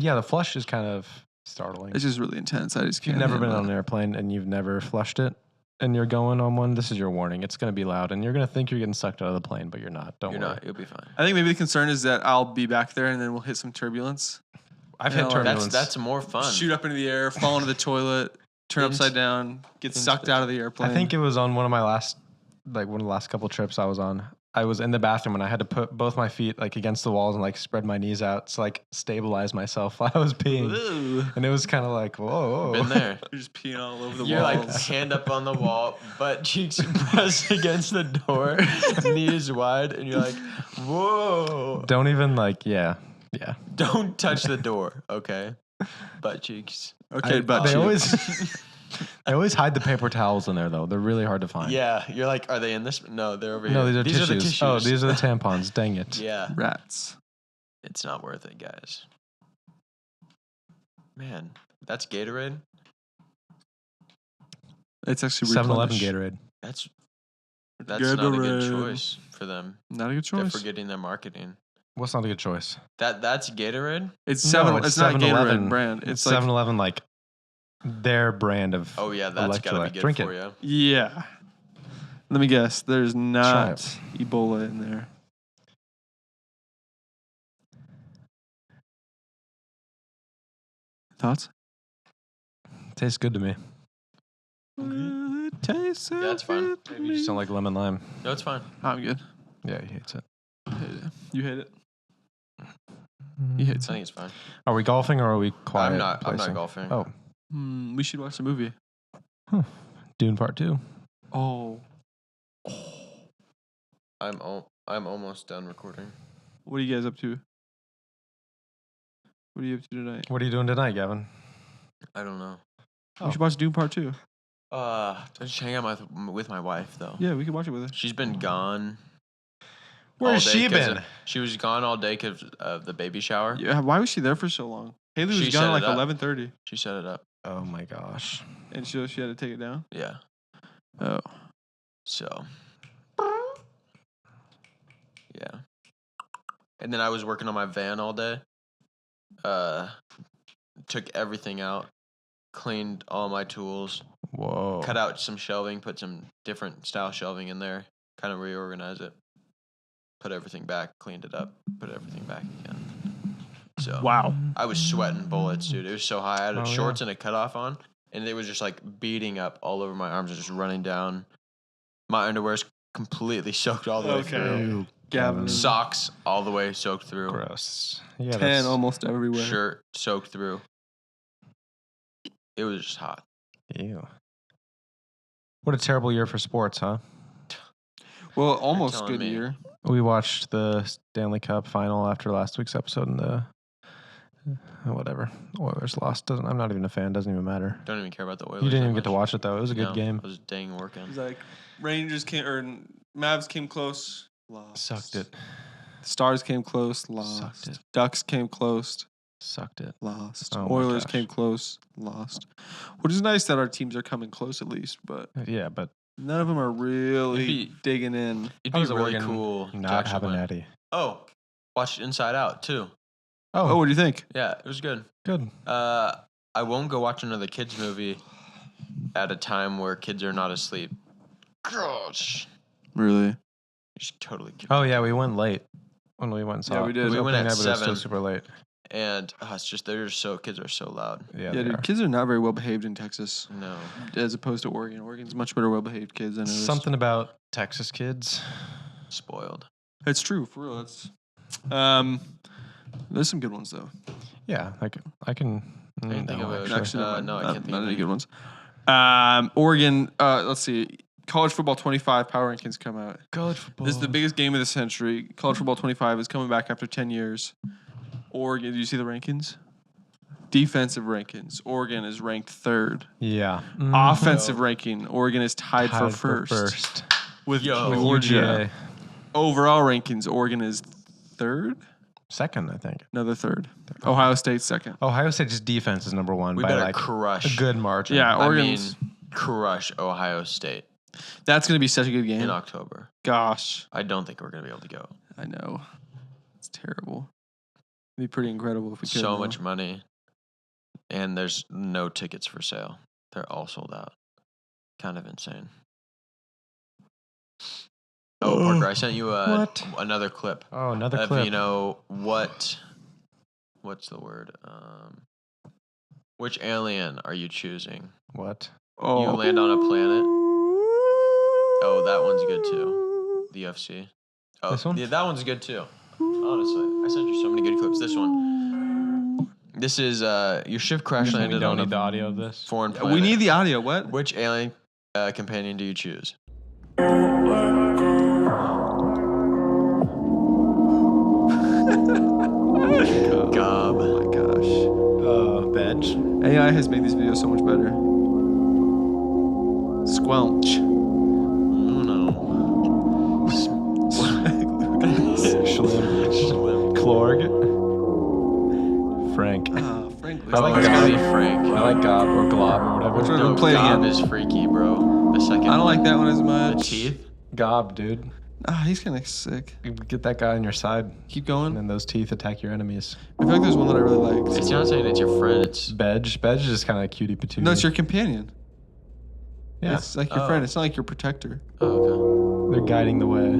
Speaker 1: Yeah, the flush is kind of startling.
Speaker 3: It's just really intense. I just
Speaker 1: If you've
Speaker 3: can't.
Speaker 1: never been
Speaker 3: handle
Speaker 1: on
Speaker 3: it.
Speaker 1: an airplane and you've never flushed it and you're going on one, this is your warning. It's going to be loud and you're going to think you're getting sucked out of the plane, but you're not. Don't
Speaker 2: You're
Speaker 1: worry.
Speaker 2: not. You'll be fine.
Speaker 3: I think maybe the concern is that I'll be back there and then we'll hit some turbulence.
Speaker 1: I've
Speaker 3: You
Speaker 1: hit
Speaker 3: know,
Speaker 1: turbulence.
Speaker 2: That's more fun.
Speaker 3: Shoot up into the air, fall into the toilet, turn
Speaker 2: Into-
Speaker 3: upside down, get
Speaker 2: into
Speaker 3: sucked
Speaker 2: the-
Speaker 3: out of the airplane.
Speaker 1: I think it was on one of the last couple trips I was on. I was in the bathroom and I had to put both my feet like against the walls and like spread my knees out to like stabilize myself while I was peeing.
Speaker 3: Ew.
Speaker 1: And it was kind of like, whoa.
Speaker 2: Been there.
Speaker 3: You're just peeing all over the
Speaker 2: You're like
Speaker 3: walls.
Speaker 2: hand up on the wall, butt cheeks pressed against the door, knees wide, and you're like, whoa.
Speaker 1: Don't even like, yeah.
Speaker 2: Don't touch the door, okay? Butt cheeks.
Speaker 3: Okay, but
Speaker 1: they always hide the paper towels in there though. They're really hard to find.
Speaker 2: Yeah, you're like, are they in this? No, they're over
Speaker 1: No,
Speaker 2: here.
Speaker 1: these are tissues.
Speaker 2: the tissues.
Speaker 1: Oh, these are the tampons. Dang it.
Speaker 2: Yeah,
Speaker 3: rats.
Speaker 2: it's not worth it, guys. Man, that's Gatorade.
Speaker 3: It's actually
Speaker 1: 7-Eleven
Speaker 3: replenished.
Speaker 1: Gatorade.
Speaker 2: That's not a good
Speaker 3: Gatorade.
Speaker 2: choice for them.
Speaker 3: Not a good
Speaker 2: They're
Speaker 3: choice.
Speaker 2: forgetting their marketing.
Speaker 1: What's not a good choice?
Speaker 2: That's Gatorade.
Speaker 3: It's
Speaker 1: No,
Speaker 3: seven.
Speaker 1: it's
Speaker 3: it's not a
Speaker 1: 7-Eleven.
Speaker 3: Gatorade brand.
Speaker 1: It's
Speaker 3: It's like
Speaker 1: 7-Eleven, like their brand of.
Speaker 2: Oh yeah, that's gotta be
Speaker 1: electrolyte.
Speaker 2: good
Speaker 1: Drink
Speaker 2: for
Speaker 1: it.
Speaker 2: you.
Speaker 3: yeah. Let me guess. There's not
Speaker 1: it.
Speaker 3: Ebola in there. Thoughts?
Speaker 1: Tastes good to me.
Speaker 3: It tastes so
Speaker 2: Yeah, it's fine.
Speaker 3: good to
Speaker 1: Maybe you just
Speaker 3: me.
Speaker 1: don't like lemon lime.
Speaker 2: No, it's fine.
Speaker 3: I'm good.
Speaker 1: Yeah, he hates it.
Speaker 3: You hate it. He hates
Speaker 2: I
Speaker 3: it.
Speaker 2: think it's fine.
Speaker 1: Are we golfing or are we quiet?
Speaker 2: I'm not
Speaker 1: placing?
Speaker 2: golfing.
Speaker 1: Oh,
Speaker 3: We should watch the movie.
Speaker 1: Dune Part 2.
Speaker 3: Oh.
Speaker 2: I'm almost done recording.
Speaker 3: What are you guys up to? What are you up to tonight?
Speaker 1: What are you doing tonight, Gavin?
Speaker 2: I don't know.
Speaker 3: We should watch Doom Part 2.
Speaker 2: Just hang out with my wife though.
Speaker 3: Yeah, we can watch it with her.
Speaker 2: She's been gone.
Speaker 1: Where's
Speaker 2: all day
Speaker 1: she
Speaker 2: 'cause
Speaker 1: been?
Speaker 2: She was gone all day because of the baby shower.
Speaker 3: Yeah, why was she there for so long? Haley was
Speaker 2: She
Speaker 3: gone
Speaker 2: set
Speaker 3: at like
Speaker 2: it up.
Speaker 3: 11:30,
Speaker 2: She set it up.
Speaker 1: Oh my gosh.
Speaker 3: and she had to take it down.
Speaker 2: Yeah.
Speaker 3: Oh,
Speaker 2: So. Yeah. And then I was working on my van all day. Took everything out, cleaned all my tools,
Speaker 1: Whoa.
Speaker 2: cut out some shelving, put some different style shelving in there, kind of reorganize it, put everything back, cleaned it up, put everything back again. So
Speaker 3: wow.
Speaker 2: I was sweating bullets, dude. It was so high. I had
Speaker 1: Oh,
Speaker 2: shorts and a cutoff on, and it was just like beating up all over my arms, just running down. My underwear's completely soaked all the way through.
Speaker 1: Ew,
Speaker 3: Gavin.
Speaker 2: Socks all the way soaked through.
Speaker 1: Gross. Yeah,
Speaker 3: 10
Speaker 1: that's-
Speaker 3: almost everywhere.
Speaker 2: Shirt soaked through. It was just hot.
Speaker 1: Ew. What a terrible year for sports, huh?
Speaker 3: Well, almost
Speaker 2: telling
Speaker 3: good
Speaker 2: me.
Speaker 3: year.
Speaker 1: We watched the Stanley Cup final after last week's episode, and the whatever Oilers lost. I'm not even a fan. Doesn't even matter.
Speaker 2: Don't even care about the Oilers.
Speaker 1: You didn't
Speaker 2: that
Speaker 1: even get to
Speaker 2: much.
Speaker 1: watch it though. It was a good
Speaker 2: No,
Speaker 1: game.
Speaker 2: I was dang working.
Speaker 3: It was like Rangers came or Mavs came close, lost.
Speaker 1: Sucked it.
Speaker 3: Stars came close, lost.
Speaker 1: Sucked it.
Speaker 3: Ducks came close,
Speaker 1: Sucked it.
Speaker 3: lost.
Speaker 1: Oh my
Speaker 3: Oilers
Speaker 1: gosh.
Speaker 3: came close, lost. Which is nice that our teams are coming close at least, but
Speaker 1: Yeah, but
Speaker 3: none of them are really
Speaker 2: It'd be-
Speaker 3: digging in.
Speaker 2: It'd
Speaker 1: How
Speaker 2: be
Speaker 1: does
Speaker 2: really
Speaker 1: Oregon
Speaker 2: cool to
Speaker 1: not
Speaker 2: actually
Speaker 1: have a
Speaker 2: win.
Speaker 1: natty.
Speaker 2: Oh, watched Inside Out too.
Speaker 3: Oh, what do you think?
Speaker 2: Yeah, it was good.
Speaker 1: Good.
Speaker 2: I won't go watch another kids movie at a time where kids are not asleep. gosh.
Speaker 3: Really?
Speaker 2: You should totally keep
Speaker 1: Oh yeah, we went late when we went and saw.
Speaker 3: Yeah, we did.
Speaker 2: We went
Speaker 1: opening
Speaker 2: at
Speaker 1: night, but it was
Speaker 2: 7.
Speaker 1: still super late.
Speaker 2: And it's just kids are so loud.
Speaker 1: Yeah,
Speaker 3: Yeah,
Speaker 1: they
Speaker 3: dude.
Speaker 1: are.
Speaker 3: Kids are not very well behaved in Texas,
Speaker 2: No.
Speaker 3: as opposed to Oregon. Oregon's much better well behaved kids. I noticed.
Speaker 1: Something about Texas kids.
Speaker 2: Spoiled.
Speaker 3: It's true for real. That's there's some good ones though.
Speaker 1: Yeah, like I can.
Speaker 2: I didn't think of it.
Speaker 3: Actually, never mind.
Speaker 2: No, I
Speaker 3: Not-
Speaker 2: can't think
Speaker 3: not
Speaker 2: of
Speaker 3: any
Speaker 2: any.
Speaker 3: good ones. Oregon. Let's see. College football 25 power rankings come out.
Speaker 1: College football.
Speaker 3: This is the biggest game of the century. College football 25 is coming back after 10 years. Oregon. Do you see the rankings? Defensive rankings. Oregon is ranked 3rd.
Speaker 1: Yeah.
Speaker 3: Offensive ranking. Oregon is tied for first. With Georgia.
Speaker 1: UGA.
Speaker 3: Overall rankings. Oregon is 3rd.
Speaker 1: Second, I think.
Speaker 3: No, they're 3rd. Ohio State's 2nd.
Speaker 1: Ohio State's defense is number 1
Speaker 2: We
Speaker 1: by
Speaker 2: better
Speaker 1: like
Speaker 2: crush.
Speaker 1: a good margin.
Speaker 3: Yeah,
Speaker 2: I mean,
Speaker 3: Oregon's.
Speaker 2: crush Ohio State
Speaker 3: That's gonna be such a good
Speaker 2: in
Speaker 3: game.
Speaker 2: October.
Speaker 3: Gosh,
Speaker 2: I don't think we're gonna be able to go.
Speaker 3: I know. It's terrible. It'd be pretty incredible if we could.
Speaker 2: So
Speaker 3: though.
Speaker 2: much money, and there's no tickets for sale. They're all sold out. Kind of insane. Oh, Parker, I sent you another clip
Speaker 1: Oh, another
Speaker 2: of
Speaker 1: clip.
Speaker 2: what's the word? Which alien are you choosing?
Speaker 1: What?
Speaker 3: Oh.
Speaker 2: You land on a planet. Oh, that one's good too. The UFC. Oh,
Speaker 1: This one?
Speaker 2: yeah, that one's good too. Honestly, I sent you so many good clips. This one. This is your ship crash
Speaker 1: We
Speaker 2: landed
Speaker 1: don't
Speaker 2: on
Speaker 1: need the
Speaker 2: a
Speaker 1: audio of this.
Speaker 2: foreign planet.
Speaker 3: We need the audio. What?
Speaker 2: Which alien companion do you choose? Gob.
Speaker 3: Oh my gosh.
Speaker 1: Bench.
Speaker 3: AI has made these videos so much better. Squelch.
Speaker 2: Oh no.
Speaker 1: Schlim. Klorg. Frank.
Speaker 3: Frank.
Speaker 1: I like
Speaker 2: It's gonna be
Speaker 1: Gob.
Speaker 2: Frank.
Speaker 1: I like Gob or Glob or whatever.
Speaker 3: Which one?
Speaker 2: No,
Speaker 3: Play it
Speaker 2: Gob
Speaker 3: again.
Speaker 2: is freaky, bro. The second.
Speaker 3: I don't like that one as
Speaker 2: The
Speaker 3: much.
Speaker 2: teeth.
Speaker 1: Gob, dude.
Speaker 3: He's kind of sick.
Speaker 1: You get that guy on your side,
Speaker 3: Keep
Speaker 1: and
Speaker 3: going.
Speaker 1: then those teeth attack your enemies.
Speaker 3: I feel like there's one that I really liked.
Speaker 2: It's not saying it's your friend. It's
Speaker 1: Bedge. Bedge is just kind of cutie patootie.
Speaker 3: No, it's your companion.
Speaker 1: Yeah.
Speaker 3: It's like your
Speaker 2: Oh.
Speaker 3: friend. It's not like your protector.
Speaker 2: oh,
Speaker 1: They're guiding the way.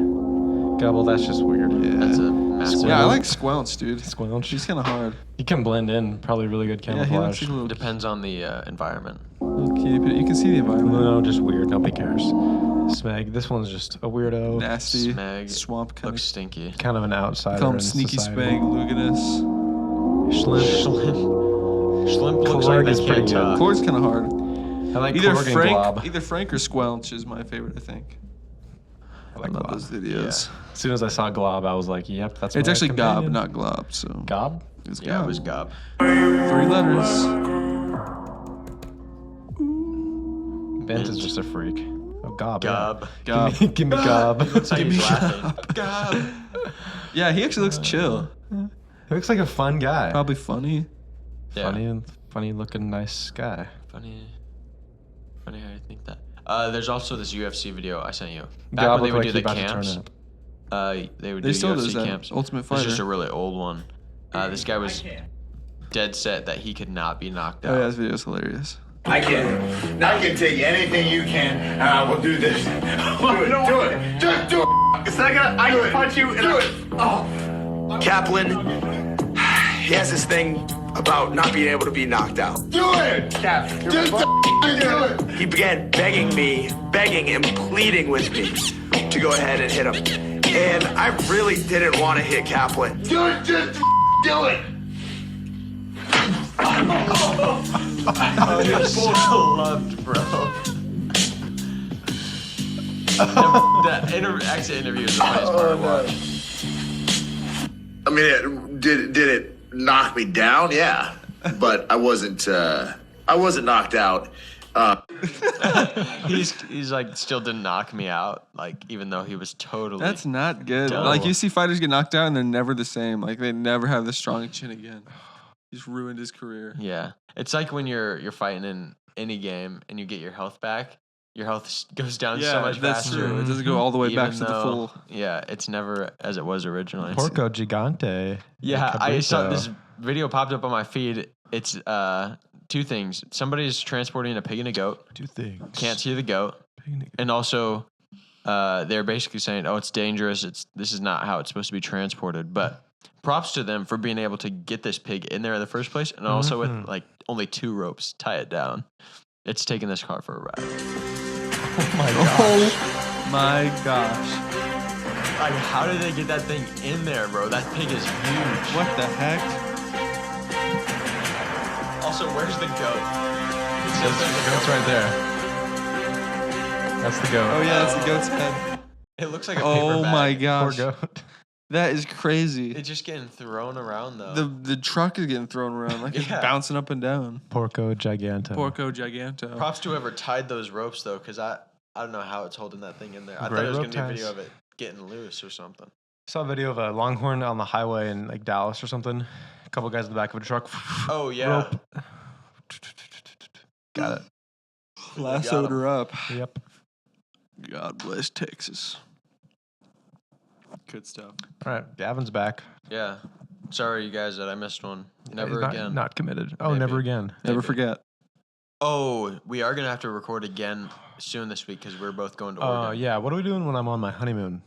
Speaker 1: Gobble, that's just weird.
Speaker 2: okay. That's a massive.
Speaker 3: Yeah, I like Squelch, dude.
Speaker 1: Squelch.
Speaker 3: She's kind of hard.
Speaker 1: He can blend in. Probably really good
Speaker 3: Yeah, he looks
Speaker 1: camouflage.
Speaker 3: like a little,
Speaker 2: Depends on the environment.
Speaker 3: little cutie, but you can see the environment.
Speaker 1: No, just weird. Nobody cares. Smeg. This one's just a weirdo.
Speaker 3: Nasty.
Speaker 2: Smeg
Speaker 3: Swamp kind
Speaker 2: looks
Speaker 3: of.
Speaker 2: stinky.
Speaker 1: Kind of an outsider.
Speaker 3: Call him
Speaker 1: in
Speaker 3: Sneaky
Speaker 1: society.
Speaker 3: Spag, Luganus.
Speaker 2: Schlimp looks
Speaker 1: Clark
Speaker 2: like
Speaker 1: is
Speaker 2: they
Speaker 1: pretty
Speaker 2: can't
Speaker 1: good.
Speaker 2: talk.
Speaker 3: Cord's kind of hard.
Speaker 1: I like
Speaker 3: Either
Speaker 1: Klorg and Glob.
Speaker 3: Frank, Frank or Squelch is my favorite. I think.
Speaker 1: I
Speaker 3: I
Speaker 1: like
Speaker 3: love
Speaker 1: Glob.
Speaker 3: those videos.
Speaker 1: As soon as I saw Glob, I was like, "Yep, that's."
Speaker 3: It's
Speaker 1: my
Speaker 3: actually Gob,
Speaker 1: companion.
Speaker 3: not Glob. So
Speaker 1: Gob.
Speaker 3: it's
Speaker 2: Yeah,
Speaker 3: Gob.
Speaker 2: it was Gob.
Speaker 3: 3 letters.
Speaker 1: Benz is just a freak. Oh, Gob. yeah.
Speaker 2: Gob.
Speaker 3: Gob.
Speaker 1: Give me Gob.
Speaker 2: Looks like
Speaker 3: Give
Speaker 2: he's
Speaker 3: me
Speaker 2: laughing. Gob.
Speaker 3: Yeah, he actually looks chill.
Speaker 1: He looks like a fun guy.
Speaker 3: Probably funny.
Speaker 2: Yeah.
Speaker 1: Funny looking, nice guy.
Speaker 2: Funny how you think that. There's also this UFC video I sent you. Back
Speaker 1: Gob
Speaker 2: when they
Speaker 1: looked
Speaker 2: would
Speaker 1: like
Speaker 2: do
Speaker 1: he
Speaker 2: the
Speaker 1: about to turn
Speaker 2: camps.
Speaker 1: up.
Speaker 2: They would
Speaker 3: They
Speaker 2: do
Speaker 3: still do
Speaker 2: UFC
Speaker 3: that.
Speaker 2: camps.
Speaker 3: Ultimate
Speaker 2: It's just
Speaker 3: Fighter.
Speaker 2: a really old one. This guy was dead set that he could not be knocked
Speaker 3: Oh yeah,
Speaker 2: out.
Speaker 3: this video's hilarious.
Speaker 5: I can. I can take anything you can, and I will do this. Do it. Do it. Just do it. It's not gonna. I can punch you. Do it. Oh. Kaplan, he has this thing about not being able to be knocked out. Do it. Cap. Just do it. He began begging him, pleading with me to go ahead and hit him, and I really didn't want to hit Kaplan. Just do it.
Speaker 2: Oh, you're so loved, bro. The exit interview is the funniest part to watch.
Speaker 5: I mean, did it knock me down? Yeah, but I wasn't knocked out.
Speaker 2: He's like still didn't knock me out, like even though he was totally.
Speaker 3: That's not good.
Speaker 2: Dumb.
Speaker 3: Like you see fighters get knocked out and they're never the same. Like they never have the strong chin again. He's ruined his career.
Speaker 2: Yeah, it's like when you're fighting in any game and you get your health back. Your health goes down so much
Speaker 3: that's
Speaker 2: faster.
Speaker 3: true. It doesn't go all the way back
Speaker 2: even
Speaker 3: to the
Speaker 2: though-
Speaker 3: full.
Speaker 2: Yeah, it's never as it was originally.
Speaker 1: Porco Gigante.
Speaker 2: Yeah, I saw
Speaker 1: Cabrito.
Speaker 2: this video popped up on my feed. It's 2 things. Somebody's transporting a pig and a goat.
Speaker 1: 2 things.
Speaker 2: Can't see the goat. And also they're basically saying, "Oh, it's dangerous. This is not how it's supposed to be transported." But props to them for being able to get this pig in there in the first place, and also with like only 2 ropes tie it down. It's taking this car for a ride.
Speaker 1: Oh my gosh.
Speaker 3: Oh my gosh.
Speaker 2: Like, how did they get that thing in there, bro? That pig is huge.
Speaker 3: What the heck?
Speaker 2: Also, where's the goat?
Speaker 1: The goat's right there. That's the goat.
Speaker 3: Oh yeah, it's the goat's head.
Speaker 2: It looks like a paper
Speaker 3: Oh
Speaker 2: bag.
Speaker 3: my
Speaker 1: Poor
Speaker 3: gosh.
Speaker 1: goat.
Speaker 3: That is crazy.
Speaker 2: It's just getting thrown around though.
Speaker 3: The truck is getting thrown around like it's
Speaker 2: Yeah.
Speaker 3: bouncing up and down.
Speaker 1: Porco Giganta.
Speaker 3: Porco Giganto.
Speaker 2: Props to whoever tied those ropes though, because I don't know how it's holding that thing in there. I thought
Speaker 1: Great
Speaker 2: it was
Speaker 1: rope
Speaker 2: gonna be a
Speaker 1: ties.
Speaker 2: video of it getting loose or something.
Speaker 1: I saw a video of a longhorn on the highway in like Dallas or something. A couple guys in the back of a truck.
Speaker 2: Oh yeah.
Speaker 1: Rope. Got it.
Speaker 3: Lassoed her up.
Speaker 1: Yep.
Speaker 3: God bless Texas. Good stuff.
Speaker 1: All right. Gavin's back.
Speaker 2: Yeah. Sorry, you guys, that I missed one. Never
Speaker 1: Not-
Speaker 2: again.
Speaker 1: Not committed. Oh,
Speaker 2: Maybe.
Speaker 1: never again.
Speaker 3: Never
Speaker 2: Maybe.
Speaker 3: forget.
Speaker 2: Oh, we are gonna have to record again soon this week because we're both going to
Speaker 1: Oh,
Speaker 2: Oregon.
Speaker 1: yeah. What are we doing when I'm on my honeymoon?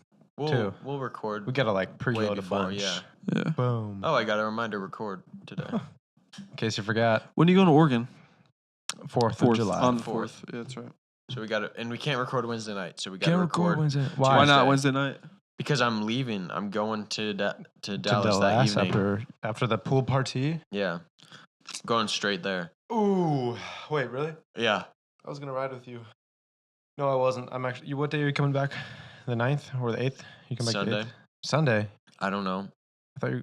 Speaker 1: too.
Speaker 2: We'll record.
Speaker 1: We gotta like
Speaker 2: way
Speaker 1: preload a
Speaker 2: before,
Speaker 1: bunch.
Speaker 2: yeah.
Speaker 3: Yeah.
Speaker 1: Boom.
Speaker 2: Oh, I got a reminder to record today.
Speaker 1: In case you forgot.
Speaker 3: When are you going to Oregon?
Speaker 1: 4th of July.
Speaker 3: On the
Speaker 2: 4th.
Speaker 3: 4th. Yeah, that's right.
Speaker 2: So we got to, and we can't record Wednesday night. So we got
Speaker 1: Can't
Speaker 2: to
Speaker 1: record
Speaker 2: record
Speaker 1: Wednesday.
Speaker 3: Why not
Speaker 2: Tuesday.
Speaker 3: Wednesday night?
Speaker 2: because I'm leaving. I'm going to Dallas
Speaker 1: To
Speaker 2: that
Speaker 1: Dallas
Speaker 2: evening.
Speaker 1: after the pool party.
Speaker 2: Yeah, going straight there.
Speaker 1: Ooh. Wait, really?
Speaker 2: Yeah,
Speaker 1: I was gonna ride with you. No, I wasn't. I'm actually. What day are you coming back? The 9th or the 8th? You come back
Speaker 2: Sunday.
Speaker 1: The 8th? Sunday.
Speaker 2: I don't know.
Speaker 1: I thought you.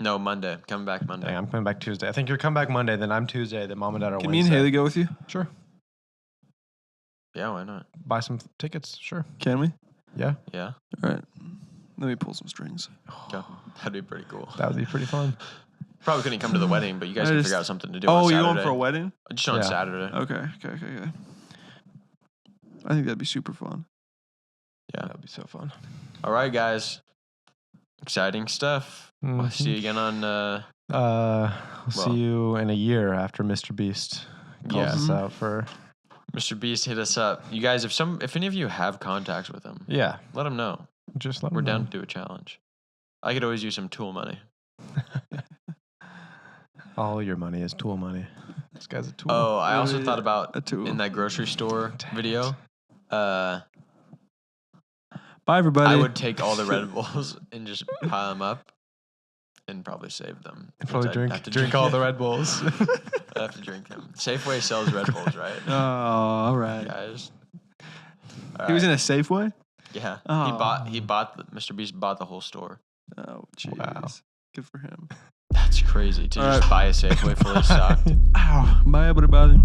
Speaker 2: No, Monday. Coming back Monday.
Speaker 1: Dang, I'm coming back Tuesday. I think you're coming back Monday. Then I'm Tuesday. Then Mom and Dad are
Speaker 3: Can me
Speaker 1: Wednesday.
Speaker 3: and Haley go with you?
Speaker 1: Sure.
Speaker 2: Yeah, why not?
Speaker 1: Buy some tickets. Sure.
Speaker 3: Can we?
Speaker 1: Yeah.
Speaker 2: Yeah,
Speaker 3: All right. Let me pull some strings.
Speaker 2: yeah. That'd be pretty cool.
Speaker 1: That would be pretty fun.
Speaker 2: Probably couldn't come to the wedding, but you guys
Speaker 3: I
Speaker 2: can
Speaker 3: just-
Speaker 2: figure out something to do.
Speaker 3: Oh,
Speaker 2: on
Speaker 3: you
Speaker 2: Saturday.
Speaker 3: going for a wedding?
Speaker 2: Just on
Speaker 1: Yeah.
Speaker 2: Saturday.
Speaker 3: Okay. I think that'd be super fun.
Speaker 2: Yeah.
Speaker 1: That would be so fun.
Speaker 2: All right, guys. Exciting stuff. We'll
Speaker 1: Mhm.
Speaker 2: see you again on.
Speaker 1: We'll
Speaker 2: Well.
Speaker 1: see you in a year after Mr. Beast calls
Speaker 2: Yeah.
Speaker 1: us out for.
Speaker 2: Mr. Beast, hit us up. You guys, if any of you have contacts with him,
Speaker 1: Yeah.
Speaker 2: let him know.
Speaker 1: Just let
Speaker 2: We're
Speaker 1: me
Speaker 2: down
Speaker 1: know.
Speaker 2: to do a challenge. I could always use some tool money.
Speaker 1: All your money is tool money. This guy's a tool.
Speaker 2: Oh, I also
Speaker 3: Really
Speaker 2: thought about
Speaker 3: a tool.
Speaker 2: in that grocery store
Speaker 1: Dang it.
Speaker 2: video.
Speaker 3: Bye, everybody.
Speaker 2: I would take all the Red Bulls and just pile them up, and probably save them.
Speaker 1: And probably
Speaker 2: Since I'd have to
Speaker 1: drink all the
Speaker 2: them.
Speaker 1: Red Bulls.
Speaker 2: I have to drink them. Safeway sells Red Bulls, right?
Speaker 3: Oh, all right.
Speaker 2: Guys.
Speaker 3: He was in a Safeway?
Speaker 2: Yeah.
Speaker 3: Oh.
Speaker 2: Mr. Beast bought the whole store.
Speaker 3: Oh, jeez.
Speaker 1: Wow.
Speaker 3: Good for him.
Speaker 2: That's crazy to
Speaker 3: All
Speaker 2: just
Speaker 3: right.
Speaker 2: buy a Safeway fully stocked.
Speaker 3: Ow. Bye, everybody.